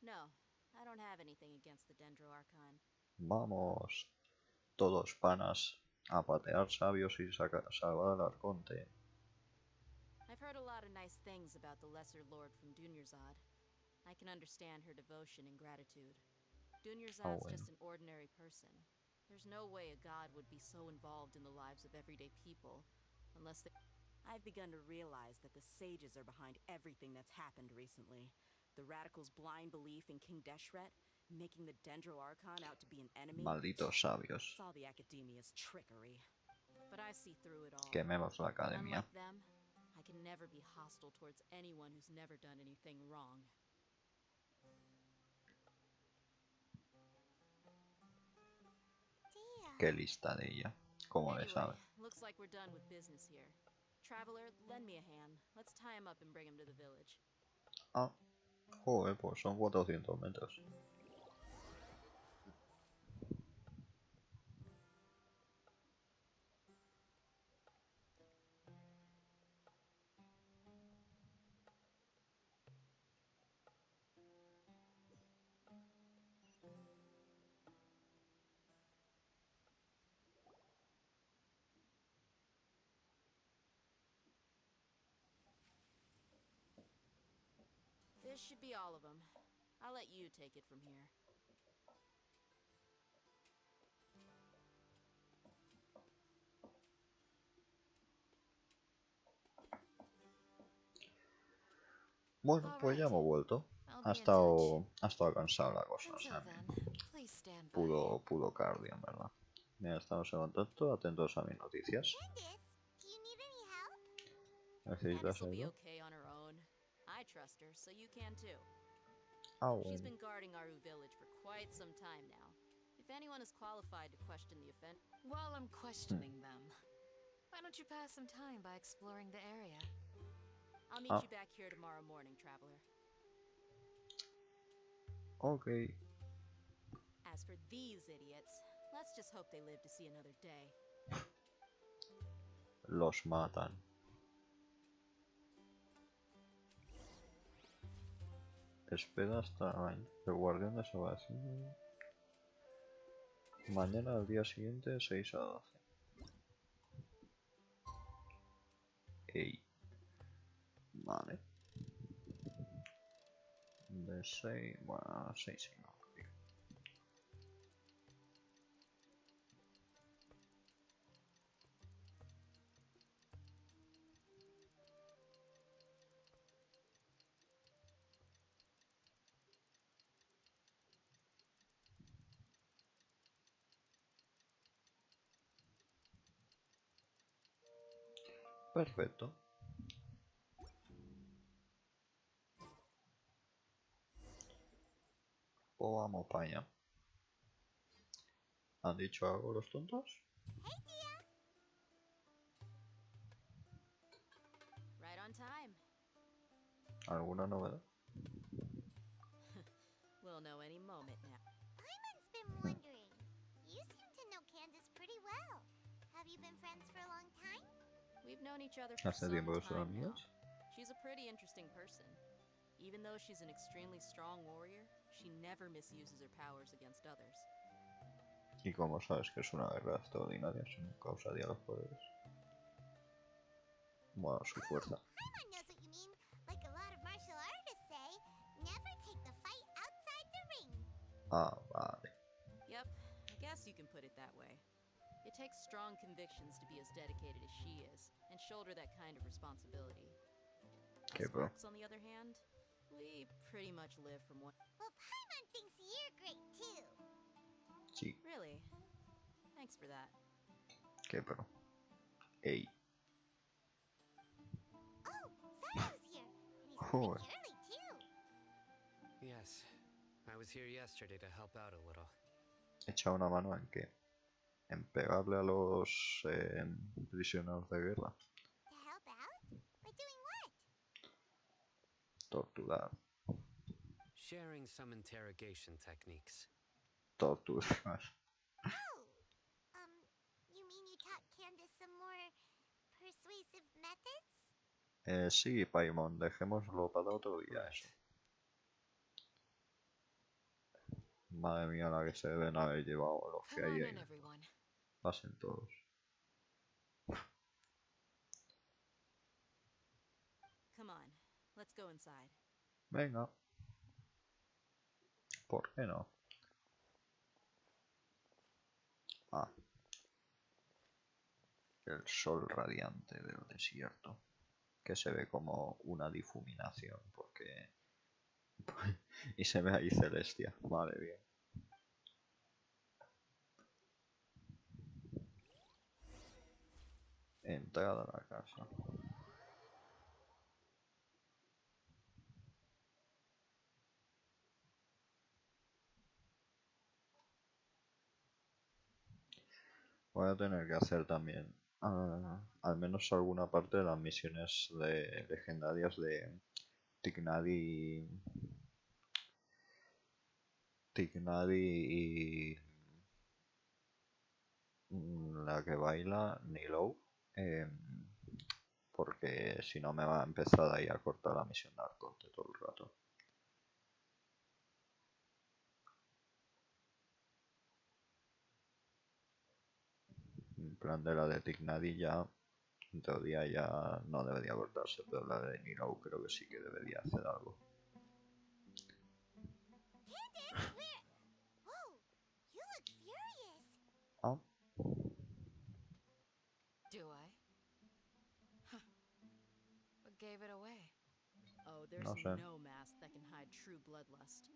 No, I don't have anything against the Dendro Archon. Vamos, todos panas, a patear sabios y salvar al arconte. I've heard a lot of nice things about the Lesser Lord from Dunyarzad. I can understand her devotion and gratitude. Dunyarzad's just an ordinary person. There's no way a god would be so involved in the lives of everyday people, unless they... I've begun to realize that the sages are behind everything that's happened recently. The radicals' blind belief in King Deshret, making the Dendro Archon out to be an enemy. Malditos sabios. It's all the academia's trickery. But I see through it all. Quememos la academia. Unlike them, I can never be hostile towards anyone who's never done anything wrong. Dia. Qué lista de ella. ¿Cómo le Anyway, sabe? looks like we're done with business here. Traveler, lend me a hand. Let's tie him up and bring him to the village. Ah, joder, pues son 400 metros. This should be all of them. I'll let you take it from here. Bueno, pues ya hemos vuelto. Ha estado cansada la cosa, o sea, pudo cardio, en verdad. Mira, estamos en contacto, atentos a mis noticias. Candace, do you need any help? ¿Necesitas Candace will be algo? okay on her own. I trust her, so you can too. Ah, She's bueno. been guarding Aru village for quite some time now. If anyone is qualified to question the offense... While I'm questioning them, why don't you pass some time by exploring the area? I'll meet you back here tomorrow morning, traveler. Ok. As for these idiots, let's just hope they live to see another day. Los matan. Espera hasta mañana. El guardián desaparecido. Mañana al día siguiente, 6 a 12. Ey. Vale. De 6. Bueno, 6 sí, no. Perfecto. O vamos para allá. ¿Han dicho algo los tontos? Right on time. ¿Alguna novedad? We'll know any moment now. Paimon's been wondering. You seem to know Candace pretty well. Have you been friends for a long time? We've known each other for ¿Hace some tiempo que son time now. amigos? She's a pretty interesting person. Even though she's an extremely strong warrior, she never misuses her powers against others. ¿Y cómo sabes que es una guerra extraordinaria si nunca usaría los poderes? Bueno, su fuerza. Paimon knows what you mean. Like a lot of martial artists say, never take the fight outside the ring. Ah, vale. Yep, I guess you can put it that way. It takes strong convictions to be as dedicated as she is, and shoulder that kind of responsibility. Okay, Us bro. orcs, on the other hand, we pretty much live from one... Well, Paimon thinks you're great too. Sí, Really? Thanks for that. qué pro. Ey. Oh, Sardo's here, and he's Joder. pretty early too. Yes, I was here yesterday to help out a little. Echa una mano en qué. En pegarle a los prisioneros de guerra. To help out? By doing what? Torturar. Sharing some interrogation techniques. Torturar. Oh, you mean you taught Candace some more persuasive methods? Sí, Paimon, dejémoslo para otro día Right. eso. Madre mía, la que se deben haber llevado los que Come hay on ahí. in, everyone. Pasen todos. Come on, let's go inside. Venga. ¿Por qué no? Ah. El sol radiante del desierto. Que se ve como una difuminación. Porque... y se ve ahí Celestia. Vale, bien. Entrada a la casa. Voy a tener que hacer también al menos alguna parte de las misiones legendarias de Tignadi y la que baila Nilou, porque si no me va a empezar ahí a cortar la misión de arconte todo el rato. En plan de la de Tignadi ya, en teoría ya no debería cortarse, pero la de Nilou creo que sí que debería hacer algo. Candace, where? Whoa, you look furious. Ah, Do I? Huh. What gave it away? Oh, there's no sé. no mask that can hide true bloodlust.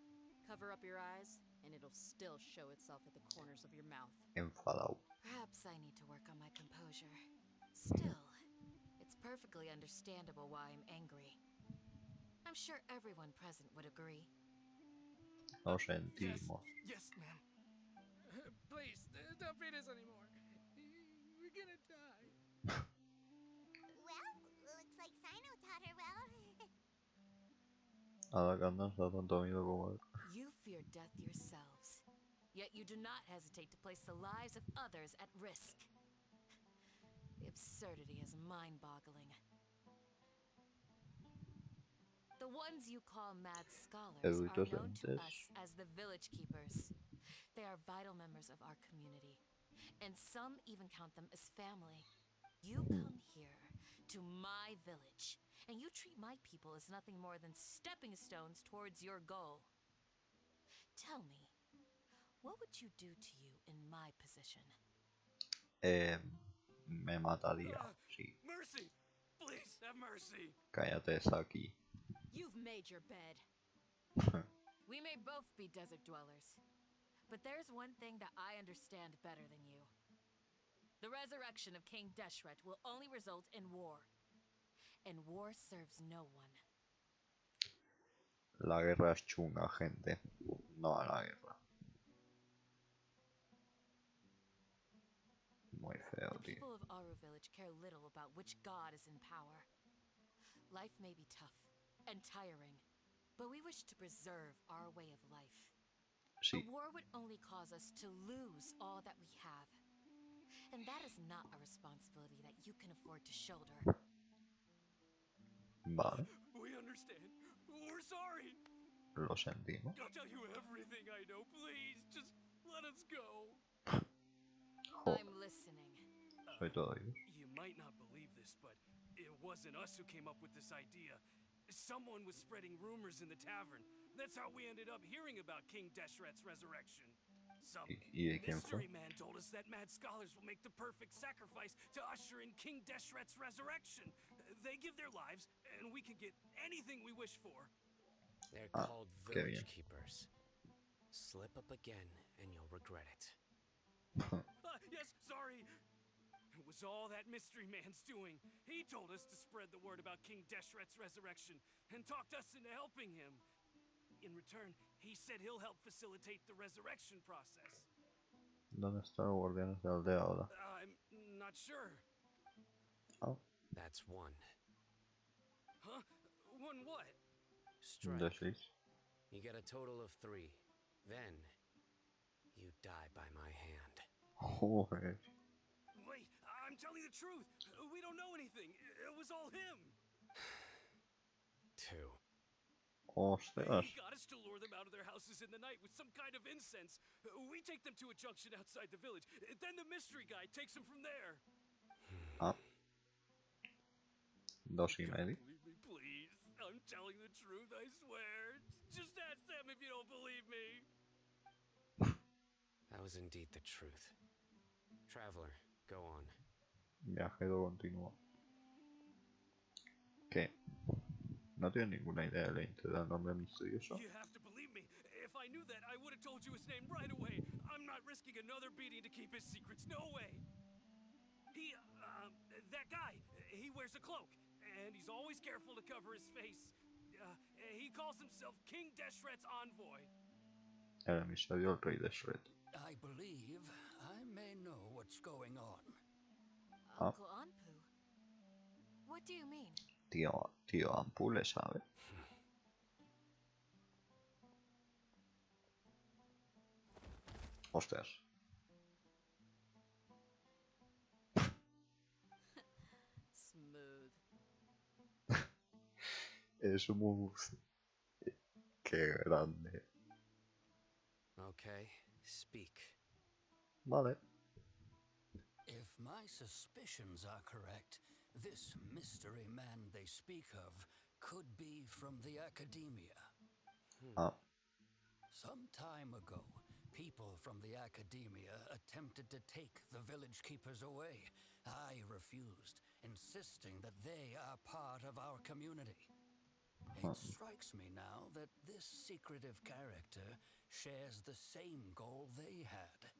Cover up your eyes, and it'll still show itself at the corners of your mouth. Enfadado. Perhaps I need to work on my composure. Still, it's perfectly understandable why I'm angry. I'm sure everyone present would agree. Lo sentimos. Yes, ma'am. Please, don't feed us anymore. We're gonna die. Well, looks like Sino taught her well. A la que andas da tanto miedo como él. You fear death yourselves, yet you do not hesitate to place the lives of others at risk. The absurdity is mind-boggling. The ones you call mad scholars are known to us as the Village Keepers. They are vital members of our community, and some even count them as family. You come here to my village, and you treat my people as nothing more than stepping stones towards your goal. Tell me, what would you do to you in my position? Me mataría, sí. Mercy! Please, have mercy! Cállate, Saki. You've made your bed. We may both be desert dwellers, but there's one thing that I understand better than you. The resurrection of King Deshret will only result in war, and war serves no one. La guerra es chunga, gente. No a la guerra. Muy feo, The tío. people of Aru Village care little about which god is in power. Life may be tough and tiring, but we wish to preserve our way of life. Sí. A war would only cause us to lose all that we have. And that is not a responsibility that you can afford to shoulder. Vale. We understand. We're sorry. Lo sentimos. I'll tell you everything I know. Please, just let us go. I'm listening. Soy todo oídos. You might not believe this, but it wasn't us who came up with this idea. Someone was spreading rumors in the tavern. That's how we ended up hearing about King Deshret's resurrection. Some mystery man told us that mad scholars will make the perfect sacrifice to usher in King Deshret's resurrection. They give their lives, and we can get anything we wish for. They're called village keepers. Slip up again, and you'll regret it. Yes, sorry. It was all that mystery man's doing. He told us to spread the word about King Deshret's resurrection and talked us into helping him. In return, he said he'll help facilitate the resurrection process. ¿Dónde están los guardianes de la aldea ahora? I'm not sure. Oh. That's one. Huh? One what? Strike. You get a total of 3. Then, you die by my hand. Joder. Wait, I'm telling the truth. We don't know anything. It was all him. 2. Hostias. He got us to lure them out of their houses in the night with some kind of incense. We take them to a junction outside the village. Then the mystery guy takes them from there. 2 y medio. Believe me, please. I'm telling the truth, I swear. Just ask them if you don't believe me. That was indeed the truth. Traveler, go on. Viajero continuo. ¿Qué? No tengo ninguna idea de la identidad del nombre misterioso. You have to believe me. If I knew that, I would have told you his name right away. I'm not risking another beating to keep his secrets. No way. That guy, he wears a cloak, and he's always careful to cover his face. He calls himself King Deshret's envoy. El emisario del rey Deshret. I believe I may know what's going on. Uncle Anpu? What do you mean? Tío Anpu le sabe. Hostias. Smooth. Smooth. Qué grande. Okay, speak. Vale. If my suspicions are correct, this mystery man they speak of could be from the academia. Some time ago, people from the academia attempted to take the village keepers away. I refused, insisting that they are part of our community. It strikes me now that this secretive character shares the same goal they had.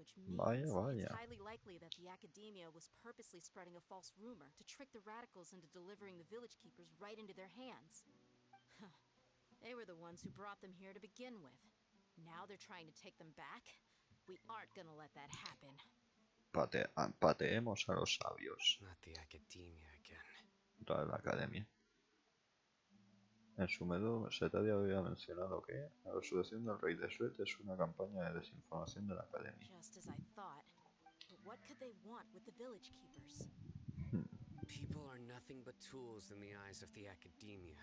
Which means it's highly likely that the academia was purposely spreading a false rumor to trick the radicals into delivering the village keepers right into their hands. They were the ones who brought them here to begin with. Now they're trying to take them back? We aren't gonna let that happen. Pateemos a los sabios. Not the academia again. Otra vez la academia. En su medio se te había mencionado que la resurrección del rey Deshret es una campaña de desinformación de la academia. Just as I thought. But what could they want with the village keepers? People are nothing but tools in the eyes of the academia.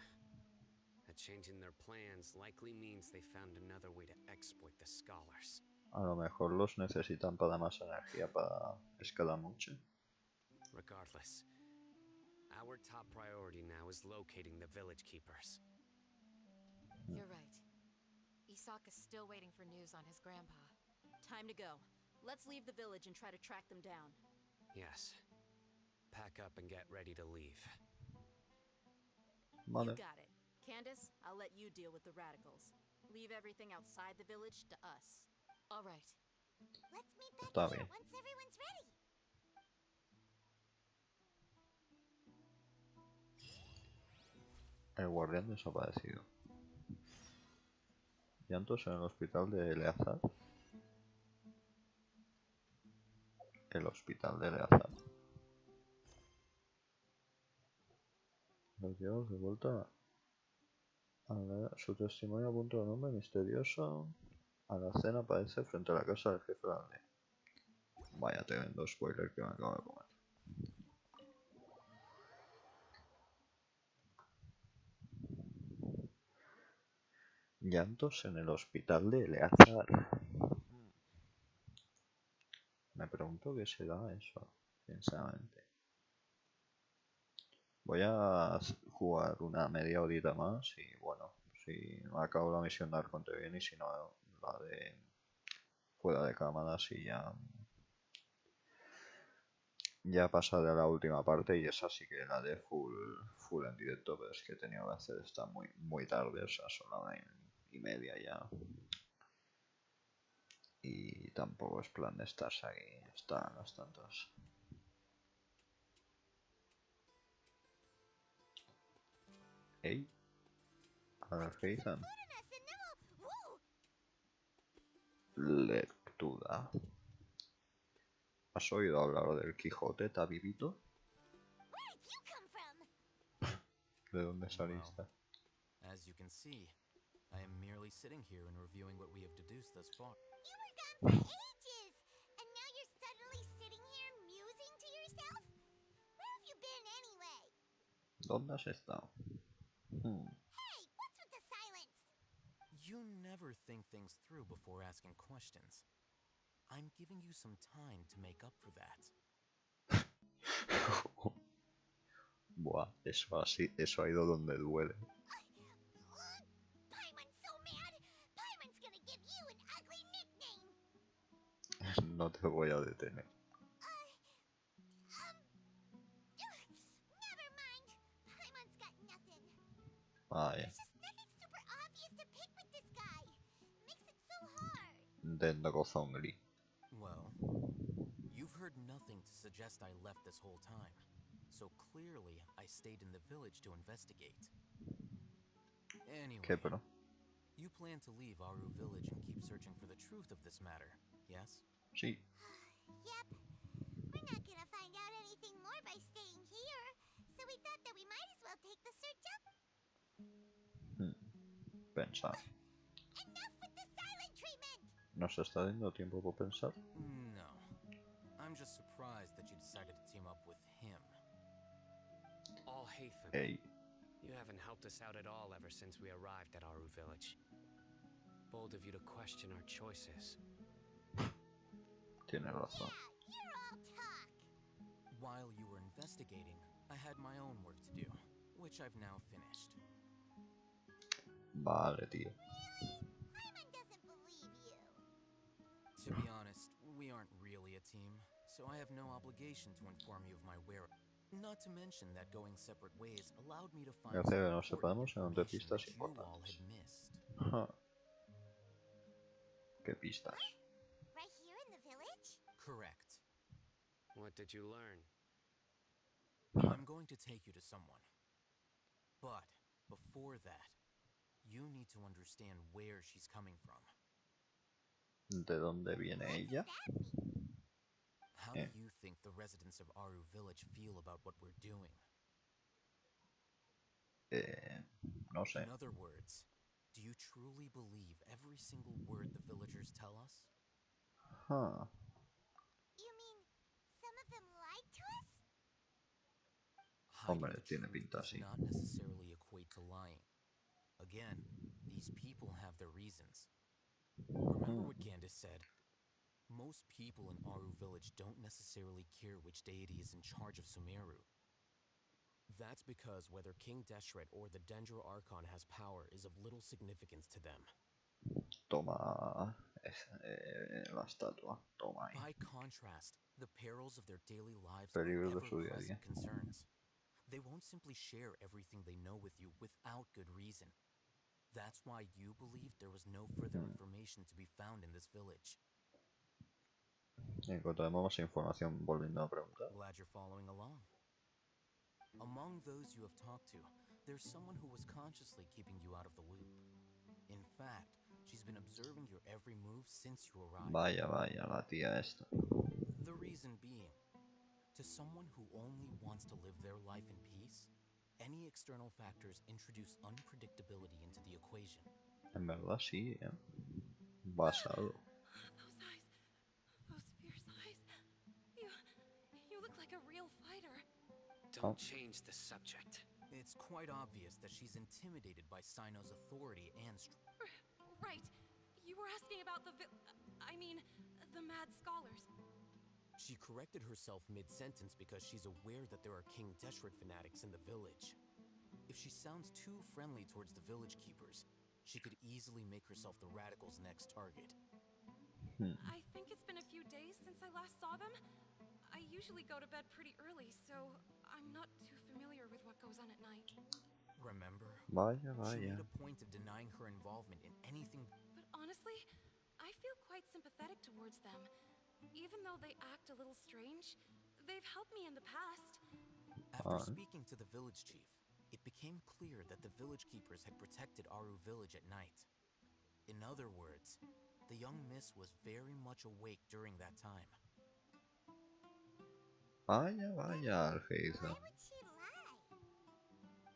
A change in their plans likely means they found another way to exploit the scholars. A lo mejor los necesitan para más energía para escalar mucho. Regardless, our top priority now is locating the village keepers. You're right. Isak is still waiting for news on his grandpa. Time to go. Let's leave the village and try to track them down. Yes. Pack up and get ready to leave. Vale. You got it. Candace, I'll let you deal with the radicals. Leave everything outside the village to us. All right. Let's meet back Está here bien. once everyone's ready. El guardián desaparecido. Llantos en el hospital de Eleazar. El hospital de Eleazar. Los llevamos de vuelta a su testimonio apunta a un hombre misterioso. A la cena aparece frente a la casa del jefe de la aldea. Vaya tremendo spoiler que me acabo de comer. Llantos en el hospital de Eleazar. Me pregunto qué será eso, sinceramente. Voy a jugar una media horita más y bueno, si no acabo la misión de arconte bien y si no la de fuera de cámaras y ya pasaré a la última parte y esa sí que la de full en directo, pero es que he tenido que hacer esta muy tarde, o sea, son la 1:30 ya. Y tampoco es plan de estarse aquí hasta las tantas. Hey, a ver qué dicen. Lectura. ¿Has oído hablar del Quijote, Tabibito? ¿De dónde saliste? As you can see, I am merely sitting here and reviewing what we have deduced thus far. You were gone for ages, and now you're suddenly sitting here musing to yourself? Where have you been anyway? ¿Dónde has estado? Hey, what's with the silence? You never think things through before asking questions. I'm giving you some time to make up for that. Buah, eso ha ido donde duele. Paimon's so mad. Paimon's gonna give you an ugly nickname. No te voy a detener. Never mind. Paimon's got nothing. Vaya. There's just nothing super obvious to pick with this guy. Makes it so hard. Dentro Zongli. Well, you've heard nothing to suggest I left this whole time. So clearly, I stayed in the village to investigate. Anyway, ¿Qué, pero? you plan to leave Aru village and keep searching for the truth of this matter, yes? Sí. Yep. We're not gonna find out anything more by staying here, so we thought that we might as well take the search up. Pensar. Enough with the silent treatment! ¿Nos está dando tiempo por pensar? No. I'm just surprised that you decided to team up with him. All Hatham. Hey. You haven't helped us out at all ever since we arrived at Aru village. Bold of you to question our choices. Tienes razón. Yeah, you're all talk. While you were investigating, I had my own work to do, which I've now finished. Vale, tío. Really? Paimon doesn't believe you. To be honest, we aren't really a team, so I have no obligation to inform you of my whereabouts. Not to mention that going separate ways allowed me to find Gracias que some nos important separamos en donde information pistas that you all importantes. had missed. ¿Qué pistas? Right here in the village? Correct. What did you learn? I'm going to take you to someone. But before that, you need to understand where she's coming from. ¿De dónde viene ella? How do you think the residents of Aru Village feel about what we're doing? No sé. In other words, do you truly believe every single word the villagers tell us? Huh. You mean some of them lied to us? Hiding Hombre, the tiene truth pinta does así. not necessarily equate to lying. Again, these people have their reasons. Remember what Gandis said? Most people in Aru Village don't necessarily care which deity is in charge of Sumeru. That's because whether King Deshret or the Dendro Archon has power is of little significance to them. Toma la estatua. Toma ahí. By contrast, the perils of their daily lives Peligros are de su día a día. ever-present concerns. They won't simply share everything they know with you without good reason. That's why you believed there was no further information to be found in this village. Encontraremos más información volviendo a preguntar. Glad you're following along. Among those you have talked to, there's someone who was consciously keeping you out of the loop. In fact, she's been observing your every move since you arrived. Vaya, la tía esta. The reason being, to someone who only wants to live their life in peace, any external factors introduce unpredictability into the equation. En verdad sí, basado. Those eyes. Those fierce eyes. You look like a real fighter. Don't change the subject. It's quite obvious that she's intimidated by Sino's authority and Right. You were asking about the mad scholars. She corrected herself mid-sentence because she's aware that there are King Deshret fanatics in the village. If she sounds too friendly towards the village keepers, she could easily make herself the radicals' next target. I think it's been a few days since I last saw them. I usually go to bed pretty early, so I'm not too familiar with what goes on at night. Remember? Vaya. She made a point of denying her involvement in anything. But honestly, I feel quite sympathetic towards them. Even though they act a little strange, they've helped me in the past. After speaking to the village chief, it became clear that the village keepers had protected Aru Village at night. In other words, the young miss was very much awake during that time. Vaya, Algeisa. Why would she lie?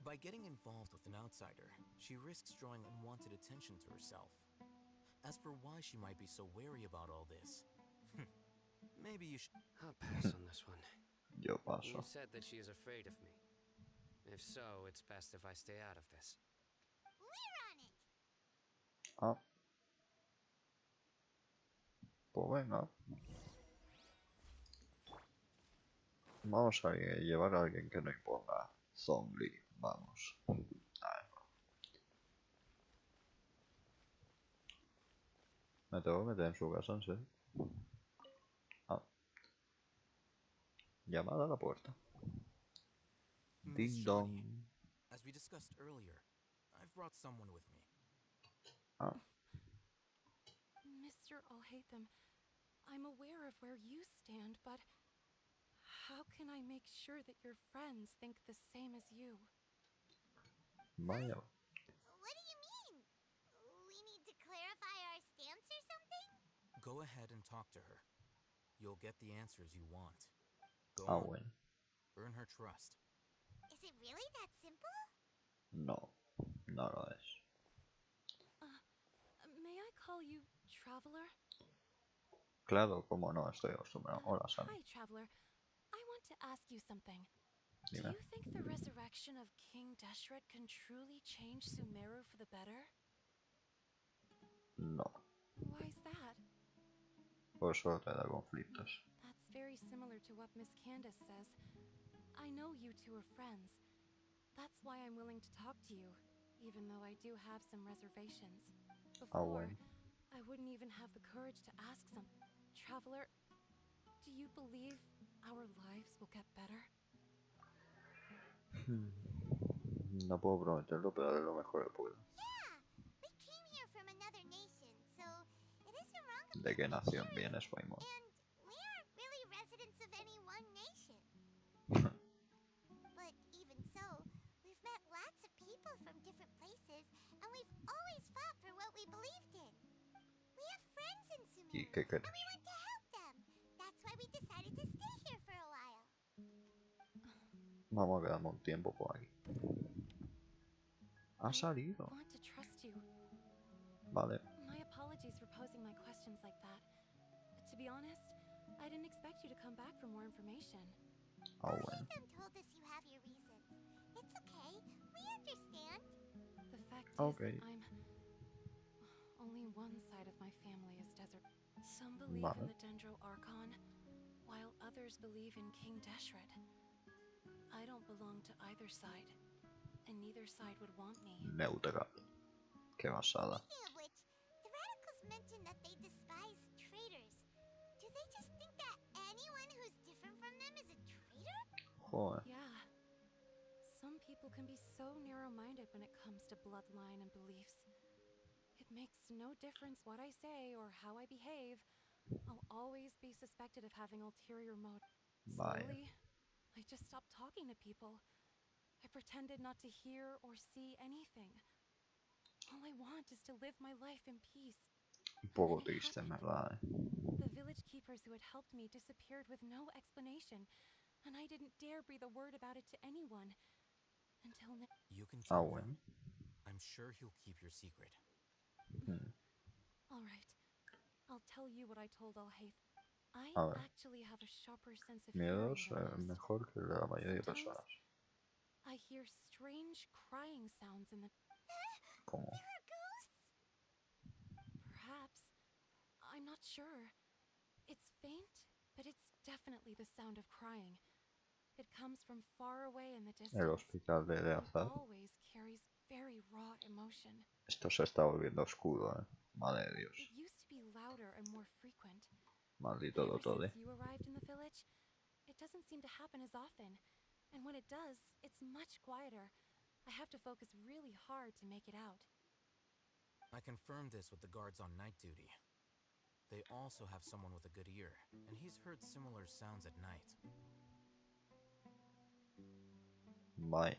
By getting involved with an outsider, she risks drawing unwanted attention to herself. As for why she might be so wary about all this, maybe you should... I'll pass on this one. Yo paso. You said that she is afraid of me. If so, it's best if I stay out of this. We're on it. Pues venga. Vamos a llevar a alguien que no imponga zombie. Vamos. Me tengo que meter en su casa, en serio. Llamada a la puerta. Ding dong. As we discussed earlier, I've brought someone with me. Mr. Alhaitham, I'm aware of where you stand, but how can I make sure that your friends think the same as you? Vaya. What do you mean? We need to clarify our stance or something? Go ahead and talk to her. You'll get the answers you want. Go on. Bueno. Earn her trust. Is it really that simple? No, no lo es. May I call you Traveler? Claro, como no, estoy acostumbrado. Hola, Sam. Hi, Traveler. I want to ask you something. Dime. Do you think the resurrection of King Deshret can truly change Sumeru for the better? No, Why is that? pues solo te da conflictos. That's very similar to what Miss Candace says. I know you two are friends. That's why I'm willing to talk to you, even though I do have some reservations. Before, Bueno. I wouldn't even have the courage to ask some. Traveler, do you believe our lives will get better? No puedo prometerlo, pero haré lo mejor que puedo. Yeah, we came here from another nation, so it isn't wrong of ¿De qué them to nación share it. vienes, Waymon? And we aren't really residents of any one nation. But even so, we've met lots of people from different places, and we've always fought for what we believed in. We have friends in Sumeru. ¿Qué quieres? and we want to help them. That's why we decided to stay here for a while. Vamos a quedarnos un tiempo por aquí. Ha salido. I want to trust you. Vale. My apologies for posing my questions like that. To be honest, I didn't expect you to come back for more information. Ah, Both bueno. of them told us you have your reasons. It's okay. We understand. The fact is Okay. that only one side of my family is desert. Some believe Vale. in the Dendro Archon, while others believe in King Deshret. I don't belong to either side, and neither side would want me. Neutral. Qué basada. Speaking of which, the radicals mentioned that they despise traitors. Do they just think that anyone who's different from them is a traitor? Joder. Yeah. Some people can be so narrow-minded when it comes to bloodline and beliefs. It makes no difference what I say or how I behave. I'll always be suspected of having ulterior motives. Vaya. Slowly, I just stopped talking to people. I pretended not to hear or see anything. All I want is to live my life in peace. Un poco And then it triste, en happened. verdad. The village keepers who had helped me disappeared with no explanation, and I didn't dare breathe a word about it to anyone until now. You can Ah, tell bueno. him. I'm sure he'll keep your secret. Hmm. All right. I'll tell you what I told Alhaith. I A ver. actually have a sharper sense of hearing Miedos than most. mejor que la mayoría de Sometimes personas. I hear strange crying sounds in the... Como. There are ghosts? Perhaps. I'm not sure. It's faint, but it's definitely the sound of crying. It comes from far away in the El distance, hospital de and Eleazar. always carries very raw emotion. Esto se está volviendo oscuro, Madre de Dios. It used to be louder and more frequent. Maldito But ever Dotode. since you arrived in the village, it doesn't seem to happen as often. And when it does, it's much quieter. I have to focus really hard to make it out. I confirmed this with the guards on night duty. They also have someone with a good ear, and he's heard similar sounds at night. Vaya.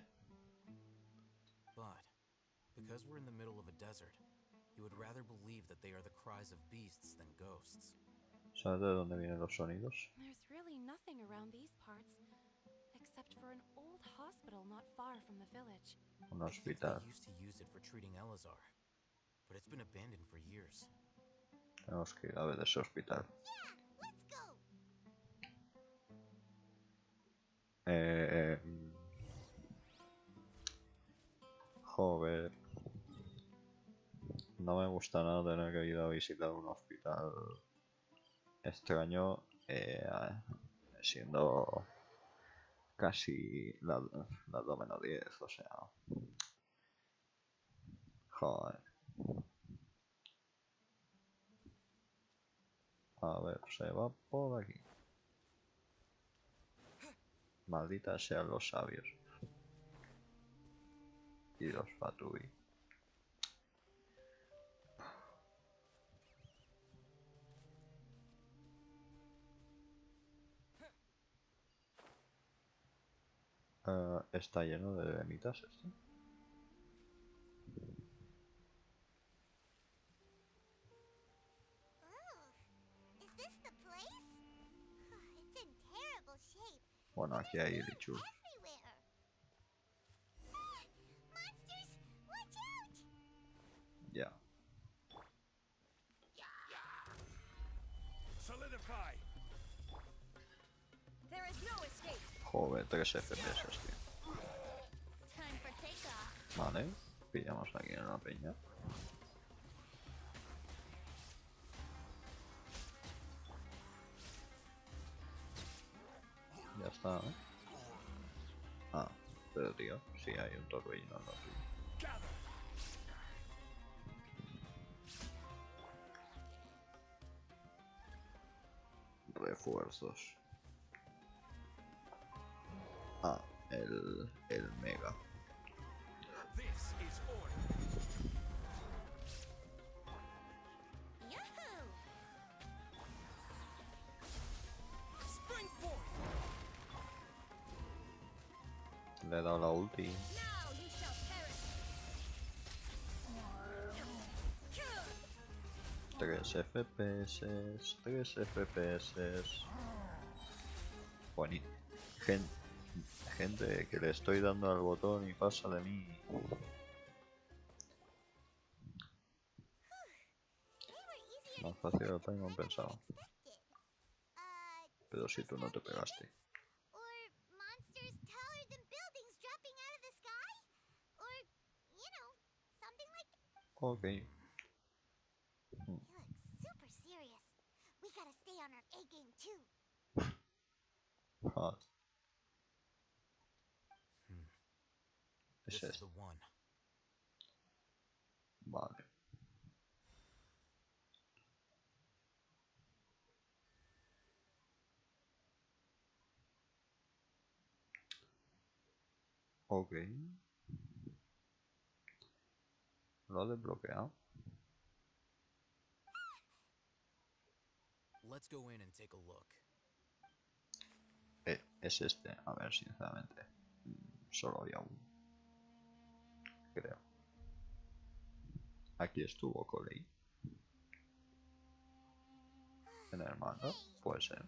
But, because we're in the middle of a desert, you would rather believe that they are the cries of beasts than ghosts. ¿Sabes de dónde vienen los sonidos? There's really nothing around these parts, except for an old hospital not far from the village. Un I think hospital. they used to use it for treating Eleazar, but it's been abandoned for years. Tenemos que ir a ver ese hospital. Yeah, let's go. Joder. No me gusta nada tener que ir a visitar un hospital extraño, siendo casi las 2 menos 10, o sea. Joder. A ver, se va por aquí. Malditas sean los sabios. Y los Fatui. Está lleno de eremitas esto. Is this the place? It's in terrible shape. Bueno, aquí hay bichos. Everywhere. Ah, monsters, watch out! Ya. Solidify. There is no escape. Joder, 3 FPS, tío. Time for takeoff. Vale, pillamos aquí en la peña. Ya está, ¿eh? Ah, pero tío, sí hay un torbellino en lo tuyo. Refuerzos. Ah, el mega. This is order. Yahoo! Spring forth. Le he dado la ulti. Now you shall perish. 3 FPS, 3 FPS. Bueno, gente que le estoy dando al botón y pasa de mí. Más fácil de lo que pensaba. Pero si tú no te pegaste. Ok. Hot. Es este. Vale. Ok. Lo he desbloqueado. Let's go in and take a look. Es este. A ver, sinceramente. Solo había uno. Creo. Aquí estuvo Coley. En el mando. Puede ser.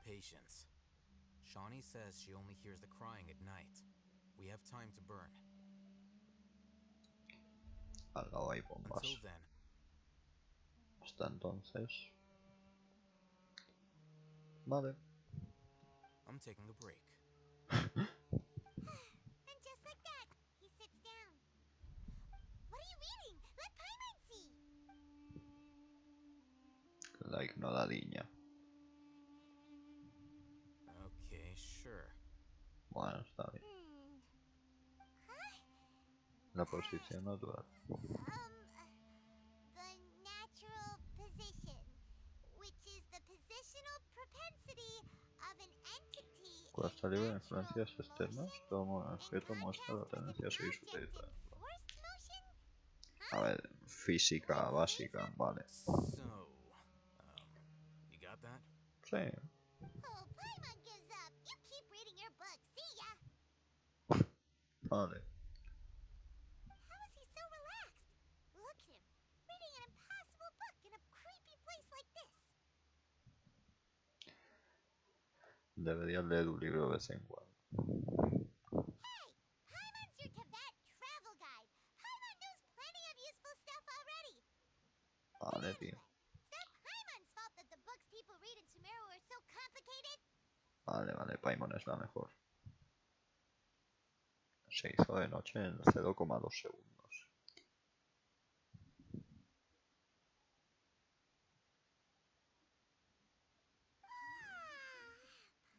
Patience. Shawnee says she only hears the crying at night. We have time to burn. Al lado hay bombas. Until then. Hasta entonces. Vale. I'm taking a break. And just like that, he sits down. What are you reading? Let Paimon see. La ignoradiña. Okay, sure. Bueno, está bien. La posición natural. The natural position, which is the positional propensity of an entity. Cuando está libre de influencias externas, todo objeto muestra la tendencia a seguir su territorio. A ver, física básica, vale. So, you got that? Sí. Oh, Paimon gives up. You keep reading your book. See ya. Vale. How is he so relaxed? Look at him, reading an impossible book in a creepy place like this. Debería leer un libro de vez en cuando. Hey, Paimon's your Tibet travel guide. Paimon knows plenty of useful stuff already. Vale, tío. It's not Paimon's fault that the books people read in Sumeru are so complicated. Vale, vale, Paimon es la mejor. Se hizo de noche en 0,2 segundos.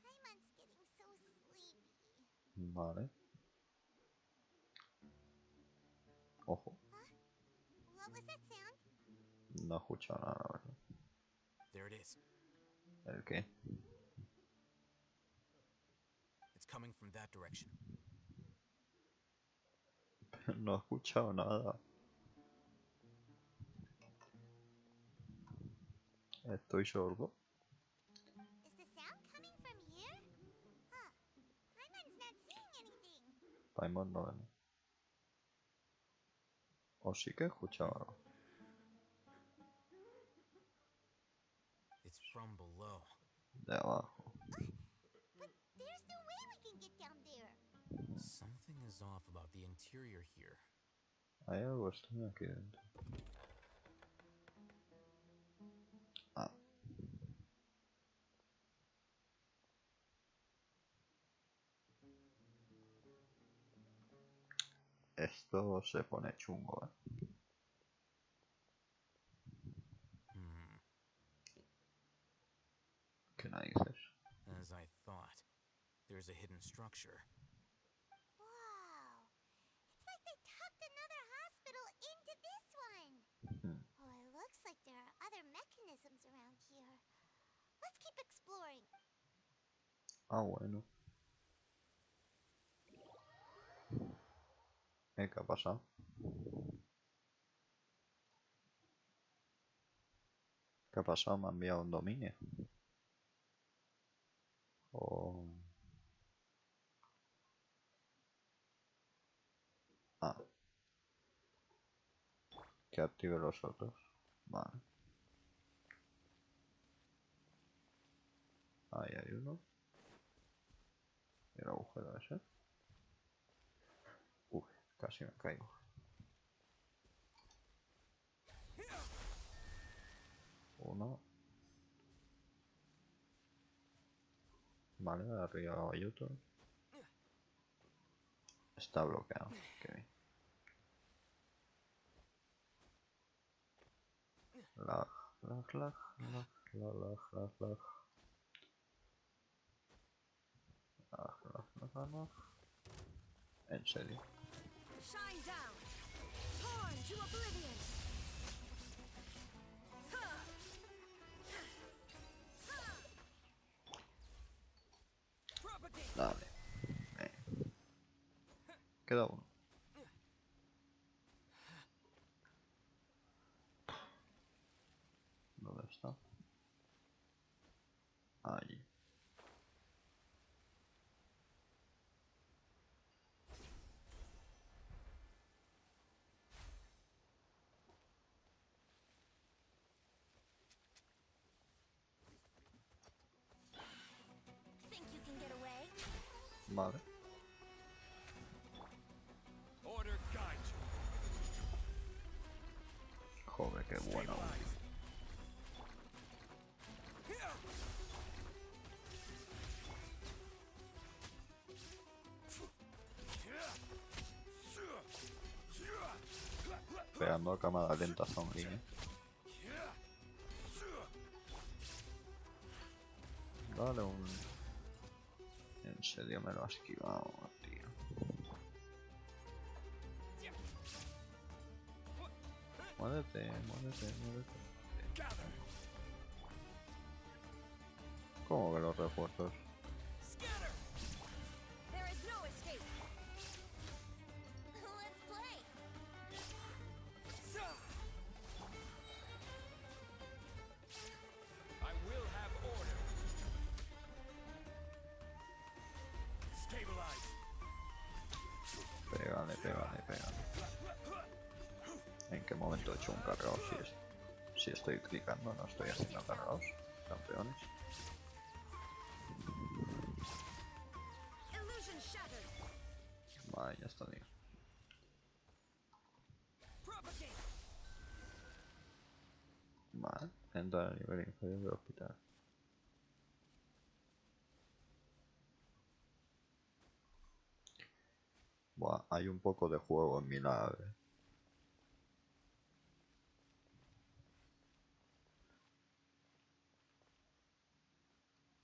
Paimon's getting so sleepy. Vale. Ojo. What was that sound? No he escuchado nada, ¿verdad? There it is. ¿El qué? It's coming from that direction. No he escuchado nada. Estoy sordo. Is the sound coming from here? Huh. Paimon's not seeing anything. Paimon no ve. O sí que he escuchado algo. It's from below. De abajo. But there's no way we can get down there. Something is off about the interior here. Hay algo extraño aquí dentro. Ah. Esto se pone chungo, ¿eh? ¿Qué narices? As I thought, there's a hidden structure. Wow. It's like they tucked another hospital into this one. Oh, it looks like there are other mechanisms around here. Let's keep exploring. Ah, bueno. ¿Qué ha pasado? ¿Qué ha pasado? Me ha enviado un dominio. Oh. Ah. Que active los otros. Vale. Ahí hay uno. El agujero ese. Uy, casi me caigo. Uno. Vale, arriba hay otro. Está bloqueado. Qué bien. Lag. En serio. Shine down. Torn to oblivion. Dale. Queda uno. ¿Dónde está? Allí. Think you can get away? Vale. Order guide you. Joder, qué bueno. Pegando a cámara lenta zombie. Dale un... En serio me lo ha esquivado, tío. Muévete. ¿Cómo que los refuerzos? There is no escape. Let's play. I will have order. Stabilize. Pégale. ¿En qué momento he hecho un cargado? Si estoy clicando, no estoy haciendo cargados. Campeones. Illusion shattered. Vale, ya está, tío. Vale, entra al nivel inferior del hospital. Buah, hay un poco de juego en mi nave.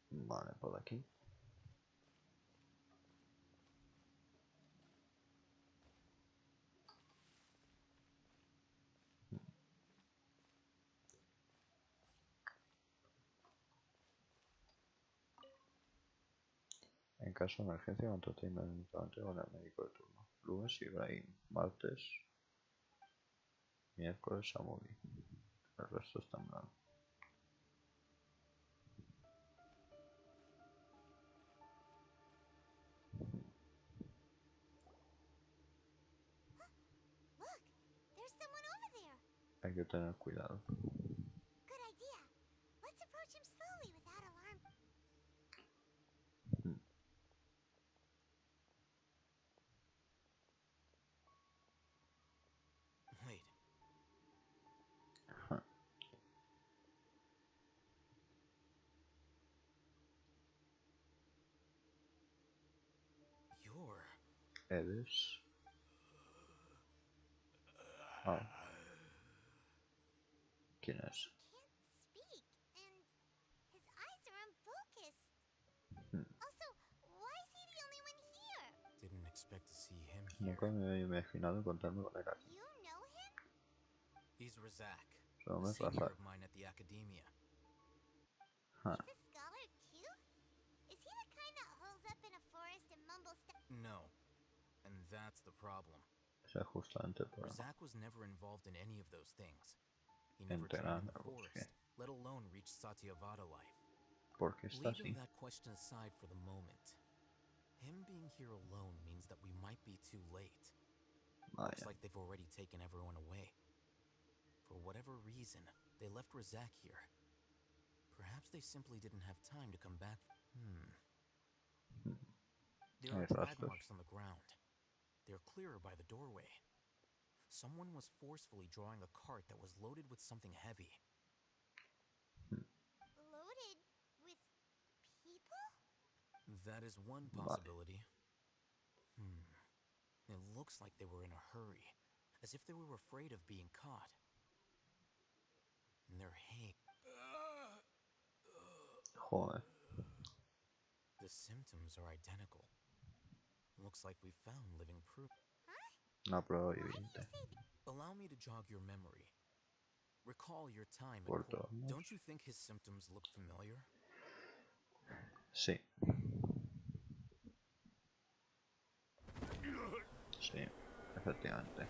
Vale, por aquí. En caso de emergencia, contrata inmediatamente con el médico de turno. Lunes Ibrahim, martes, miércoles Samudi. El resto está en blanco. Look, there's someone over there. Hay que tener cuidado. Good idea. Let's approach him slowly without alarm. Wait. You're... Eres... Ah. ¿Quién es? He can't speak, and his eyes are unfocused. Also, why is he the only one here? Didn't expect to see him Nunca here. me había imaginado encontrarme con él aquí. You know him? He's Razak, Su nombre a es senior Razak. of mine at the academia. Ah. He's a scholar too? Is he the kind that holes up in a forest and mumbles stuff? No. And that's the problem. Ese es justamente el problema. Razak was never involved in any of those things. He never trained in the forest, let alone reach Satyavada life. ¿Por qué está así? Leaving that question aside for the moment, him being here alone means that we might be too late. Looks Vaya. like they've already taken everyone away. For whatever reason, they left Razak here. Perhaps they simply didn't have time to come back. There are drag marks on the ground. They're clearer by the doorway. Someone was forcefully drawing a cart that was loaded with something heavy. Loaded with people? That is one possibility. It looks like they were in a hurry, as if they were afraid of being caught. And their Joder. The symptoms are identical. Looks like we found living proof. Una prueba viviente. Allow me to jog your memory. Recall your time Por at todos modos. Don't you think his symptoms look familiar? Sí. Sí, efectivamente.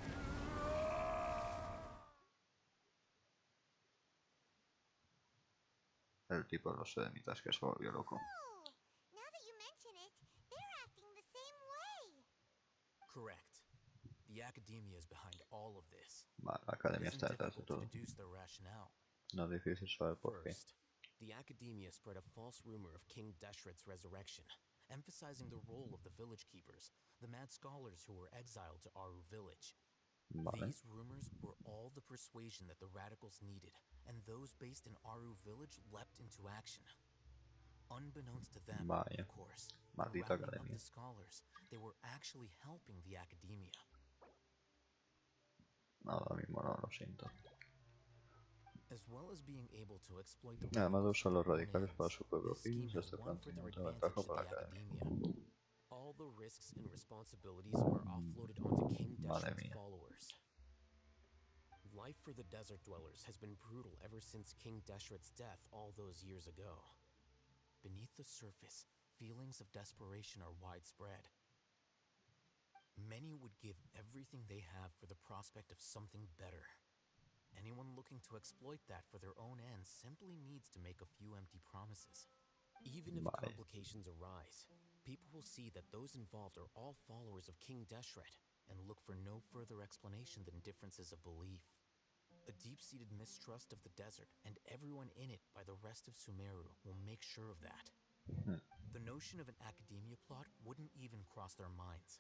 El tipo de los sedemitas que se volvió loco. Oh, now that you mention it, they're acting the same way. Correct. The academia is behind all of this. Vale, la academia está detrás de todo. No es difícil saber por qué. First, the academia spread a false rumor of King Deshret's resurrection, emphasizing the role of the village keepers, the mad scholars who were exiled to Aru village. Vale. These rumors were all the persuasion that the radicals needed, and those based in Aru village leapt into action. Unbeknownst to them, Vaya. of course, Maldita rounding up academia. the scholars, they were actually helping the academia. Ahora mismo no, lo siento. As well as being able to exploit the Además de radicals usar for los their own radicales para ends, su propio this fin, scheme se has está won for planteando their otra ventaja advantage to para the la academia. academia. All the risks and responsibilities are offloaded onto King Madre Deshret's mía. followers. Life for the desert dwellers has been brutal ever since King Deshret's death all those years ago. Beneath the surface, feelings of desperation are widespread. Many would give everything they have for the prospect of something better. Anyone looking to exploit that for their own ends simply needs to make a few empty promises. Even if complications arise, people will see that those involved are all followers of King Deshret and look for no further explanation than differences of belief. A deep-seated mistrust of the desert and everyone in it by the rest of Sumeru will make sure of that. The notion of an academia plot wouldn't even cross their minds.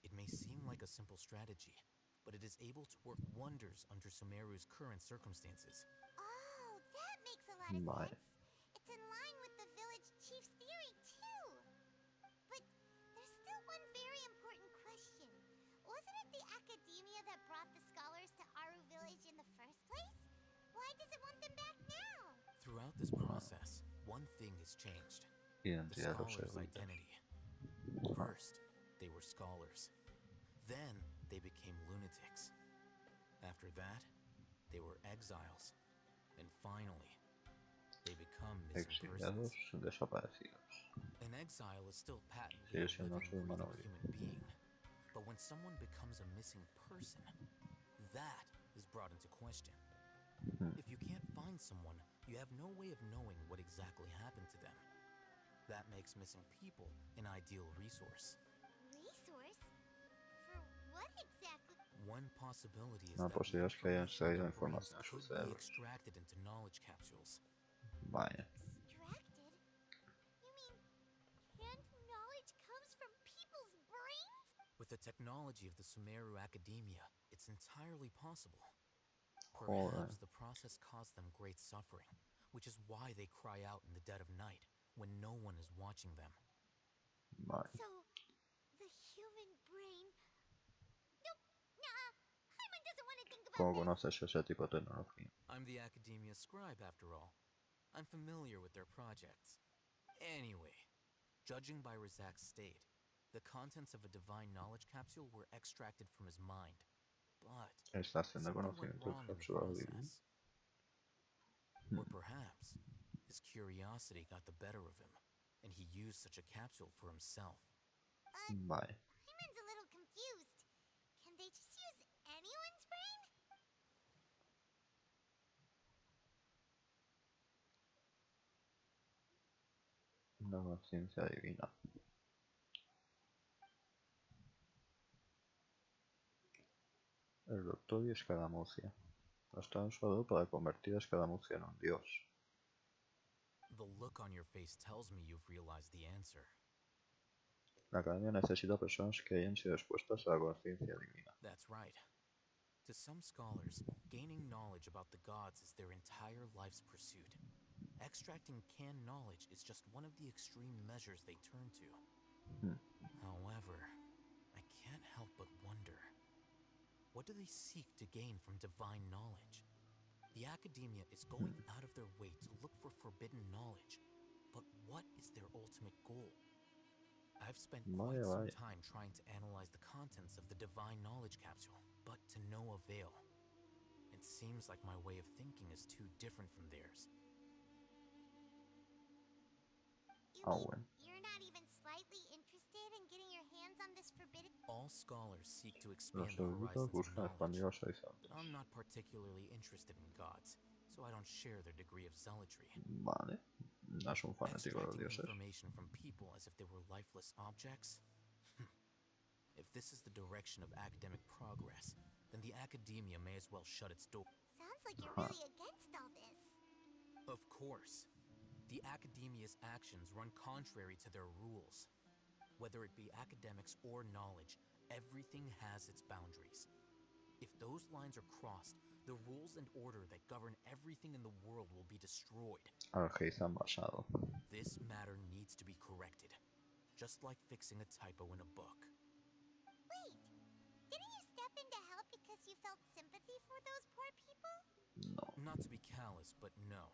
It may seem like a simple strategy, but it is able to work wonders under Sumeru's current circumstances. Oh, that makes a lot of sense. It's in line with the village chief's theory, too. But there's still one very important question. Wasn't it the academia that brought the scholars to Aru village in the first place? Why does it want them back now? Throughout this process, one thing has changed. The scholars' identity. First, they were scholars. Then, they became lunatics. After that, they were exiles. And finally, they become missing persons. Desaparecidos. An exile is still patently Sigue a siendo living, su breathing human being. But when someone becomes a missing person, that is brought into question. If you can't find someone, you have no way of knowing what exactly happened to them. That makes missing people an ideal resource. Resource? For what exactly? One possibility is Una that the posibilidad es que hayan information in extraído their brains información de sus could be cerebros. extracted into knowledge capsules. Vaya. Extracted? You mean, canned knowledge comes from people's brains? With the technology of the Sumeru Academia, it's entirely possible. Joder. Perhaps the process caused them great suffering, which is why they cry out in the dead of night when no one is watching them. Vale. So, the human brain... Nope, nah, Hyman doesn't want to think about ¿Cómo this. conoces ese tipo de tecnología? I'm the Academia scribe, after all. I'm familiar with their projects. Anyway, judging by Razak's state, the contents of a divine knowledge capsule were extracted from his mind. But Extracción de something went conocimientos wrong in the capsulados divinos. process. Or perhaps his curiosity got the better of him, and he used such a capsule for himself. Vale. Hyman's a little confused. Can they just use anyone's brain? Una conciencia divina. El doctor y escaramucia. Está usado para convertir a escaramucia en un dios. The look on your face tells me you've realized the answer. La academia necesita personas que hayan sido expuestas a la conciencia divina. That's right. To some scholars, gaining knowledge about the gods is their entire life's pursuit. Extracting canned knowledge is just one of the extreme measures they turn to. However, I can't help but wonder, what do they seek to gain from divine knowledge? The academia is going out of their way to look for forbidden knowledge, but what is their ultimate goal? I've spent quite some time trying to analyze the contents of the divine knowledge capsule, but to no avail. It seems like my way of thinking is too different from theirs. You're not even slightly interested in getting your hands on this forbidden... All scholars seek to expand the horizons of knowledge, but I'm not particularly interested in gods, so I don't share their degree of zealotry. Vale, no es un fanático de los Extracting dioses. information from people as if they were lifeless objects? If this is the direction of academic progress, then the academia may as well shut its door. Sounds like you're really against all this. Of course. The academia's actions run contrary to their rules. Whether it be academics or knowledge, everything has its boundaries. If those lines are crossed, the rules and order that govern everything in the world will be destroyed. This matter needs to be corrected, just like fixing a typo in a book. Wait, didn't you step in to help because you felt sympathy for those poor people? No. Not to be callous, but no.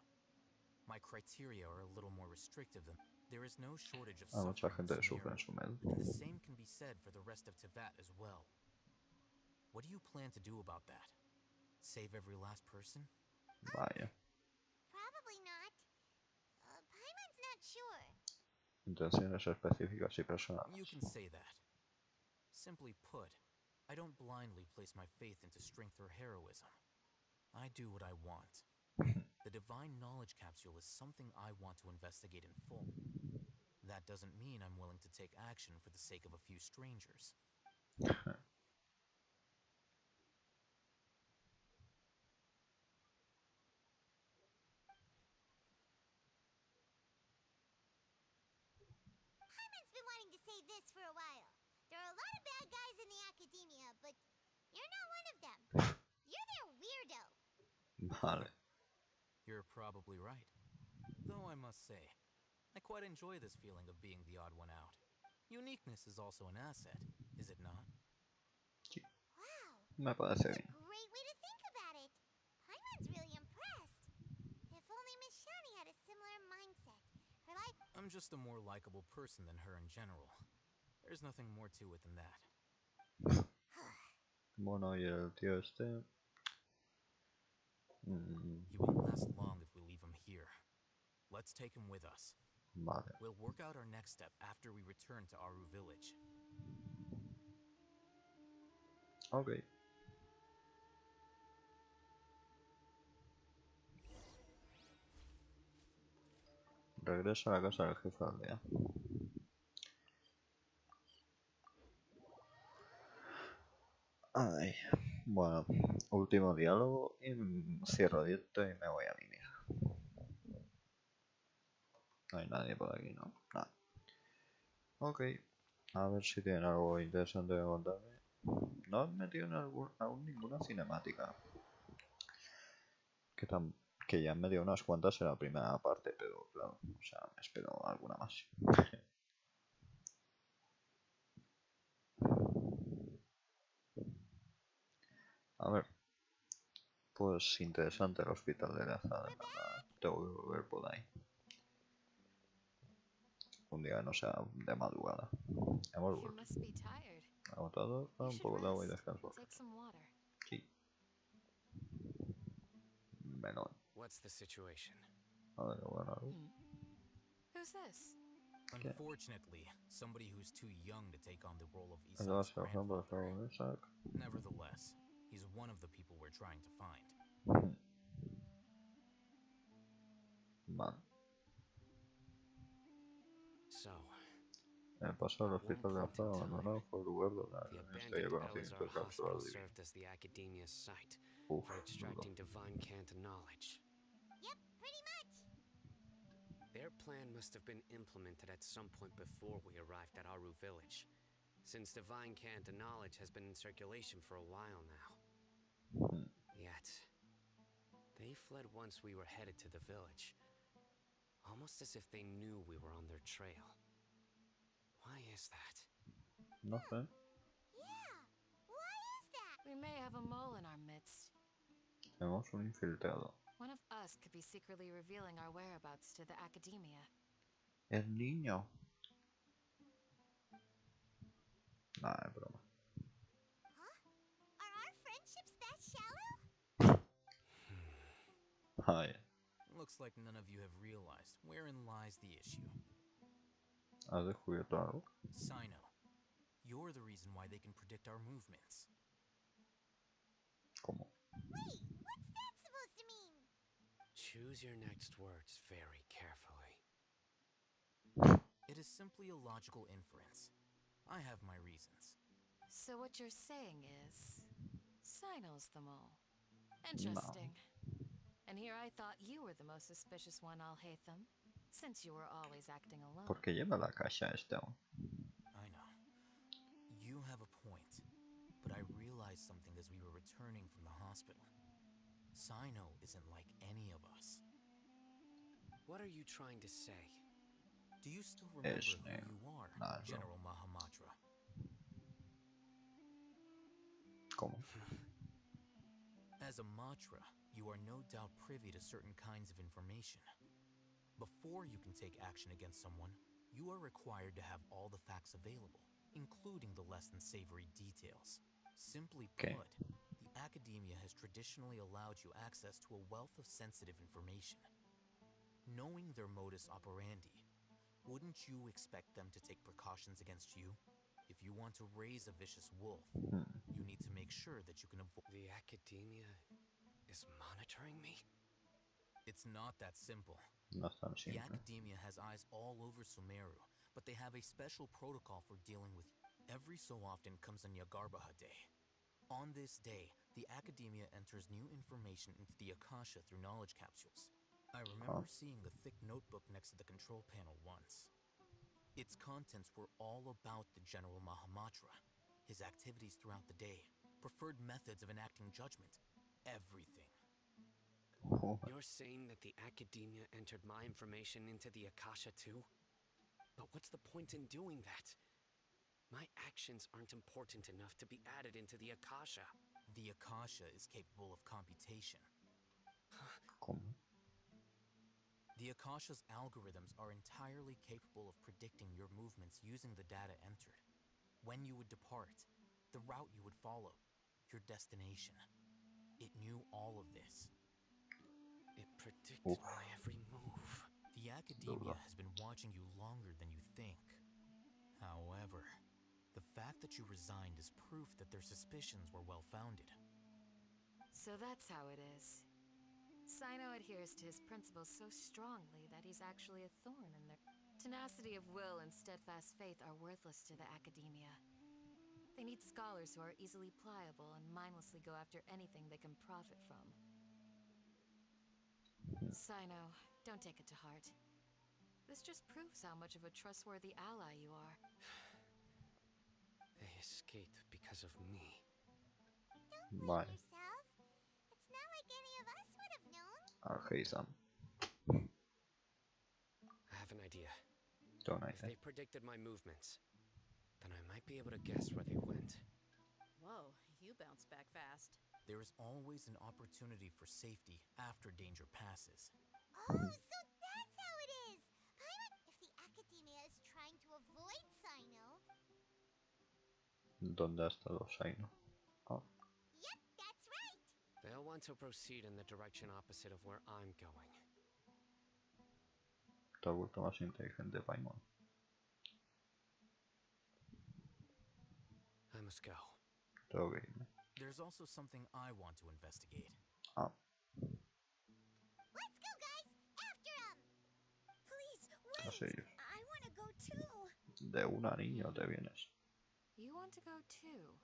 My criteria are a little more restrictive than... There is no shortage of suffering in Sumeria, and the same can be said for the rest of Teyvat as well. What do you plan to do about that? Save every last person? Vaya. Probably not. Paimon's not sure. Intenciones específicas y personales. You can say that. Simply put, I don't blindly place my faith into strength or heroism. I do what I want. The divine knowledge capsule is something I want to investigate in full. That doesn't mean I'm willing to take action for the sake of a few strangers. Paimon's been wanting to say this for a while. There are a lot of bad guys in the academia, but you're not one of them. You're their weirdo. Vale. You're probably right. Though I must say, I quite enjoy this feeling of being the odd one out. Uniqueness is also an asset, is it not? Wow. Me parece bien. That's a great way to think about it. Paimon's really impressed. If only Miss Shani had a similar mindset. Her life... I'm just a more likable person than her in general. There's nothing more to it than that. Bueno, y el tío este... He won't last long if we leave him here. Let's take him with us. Vale. We'll work out our next step after we return to Aru village. Ok. Regresa a la casa del jefe de aldea. Ay, bueno, último diálogo y cierro directo y me voy a mimir. No hay nadie por aquí, ¿no? Nada. Ok, a ver si tienen algo interesante que contarme. No han metido en aún ninguna cinemática. Que ya han metido unas cuantas en la primera parte, pero claro, o sea, me espero alguna más. A ver, pues interesante el hospital de la azada, en verdad. Tengo que volver por ahí. Un día no sea de madrugada. Hemos vuelto. Agotado, un poco de agua y descanso. Sí. Melón. What's the situation? A ver, bueno. Who's this? Unfortunately, somebody who's too young to take on the role of Isak's grandfather. Nevertheless, he's one of the people we're trying to find. Vale. So, El paso al hospital de la azada abandonado fue el lugar donde se había conocido el cápsula divina. served as the academia's site. for extracting divine cant knowledge. Yep, pretty much. Their plan must have been implemented at some point before we arrived at Aru village, since divine cant knowledge has been in circulation for a while now. Yet, they fled once we were headed to the village, almost as if they knew we were on their trail. Why is that? Nothing. Yeah, why is that? We may have a mole in our midst. Tenemos un infiltrado. One of us could be secretly revealing our whereabouts to the academia. El niño. Nah, es broma. Huh? Are our friendships that shallow? Ay, Looks like none of you have realized wherein lies the issue. ¿has descubierto algo? Sino, you're the reason why they can predict our movements. ¿Cómo? Wait, what's that supposed to mean? Choose your next words very carefully. It is simply a logical inference. I have my reasons. So what you're saying is, Sino's the mole. Interesting. And here I thought you were the most suspicious one, Alhaitham, since you were always acting alone. ¿Por qué lleva la caja esta aún? I know. You have a point, but I realized something as we were returning from the hospital. Sino isn't like any of us. What are you trying to say? Do you still remember Es who you are, Nah, es broma. General Mahamatra? ¿Cómo? As a Matra, you are no doubt privy to certain kinds of information. Before you can take action against someone, you are required to have all the facts available, including the less than savory details. Simply put, the academia has traditionally allowed you access to a wealth of sensitive information. Knowing their modus operandi, wouldn't you expect them to take precautions against you? If you want to raise a vicious wolf, you need to make sure that you can avoid... The academia is monitoring me? It's not that simple. No es tan The simple. academia has eyes all over Sumeru, but they have a special protocol for dealing with every so often comes on Yagarbaha Day. On this day, the academia enters new information into the Akasha through knowledge capsules. I remember seeing the thick notebook next to the control panel once. Its contents were all about the General Mahamatra, his activities throughout the day, preferred methods of enacting judgment, everything. You're saying that the academia entered my information into the Akasha too? But what's the point in doing that? My actions aren't important enough to be added into the Akasha. The Akasha is capable of computation. ¿Cómo? The Akasha's algorithms are entirely capable of predicting your movements using the data entered. When you would depart, the route you would follow, your destination. It knew all of this. It predicted my every move. The academia has been watching you longer than you think. However, the fact that you resigned is proof that their suspicions were well-founded. So that's how it is. Sino adheres to his principles so strongly that he's actually a thorn in their... Tenacity of will and steadfast faith are worthless to the academia. They need scholars who are easily pliable and mindlessly go after anything they can profit from. Sino, don't take it to heart. This just proves how much of a trustworthy ally you are. They escaped because of me. Don't blame yourself. It's not like any of us would have known. Alhaitham. I have an idea. Don't If they predicted my movements, then I might be able to guess where they went. Whoa, you bounce back fast. There is always an opportunity for safety after danger passes. Oh, so that's how it is! Paimon, if the academia is trying to avoid Sino... ¿Dónde ha estado Sino? Oh. Yep, that's right! They'll want to proceed in the direction opposite of where I'm going. Te has vuelto más inteligente, Paimon. I must go. Tengo que irme. There's also something I want to investigate. Ah. Let's go, guys! After him! Please, Tras wait! ellos. I want to go too! De una niño te vienes. You want to go too?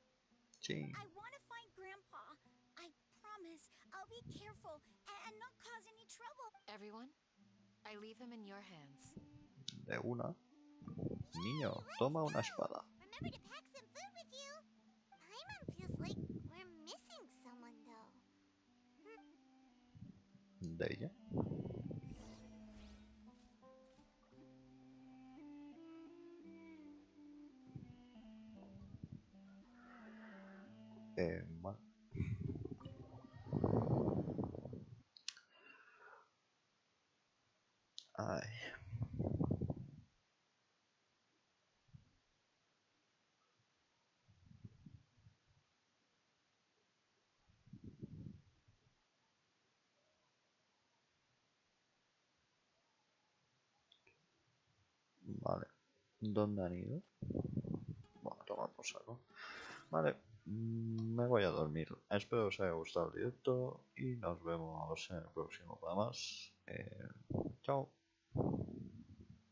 Sí. I want to find Grandpa. I promise. promise. I'll be careful and not cause any trouble. Everyone, I leave him in your hands. De una. Niño, toma una espada. Remember to pack some food with you. Paimon feels like we're missing someone, though. De ella. Vale. Ay. Vale. ¿Dónde han ido? Bueno, toma por saco. Vale. Me voy a dormir. Espero que os haya gustado el directo y nos vemos en el próximo. Para más. Chao.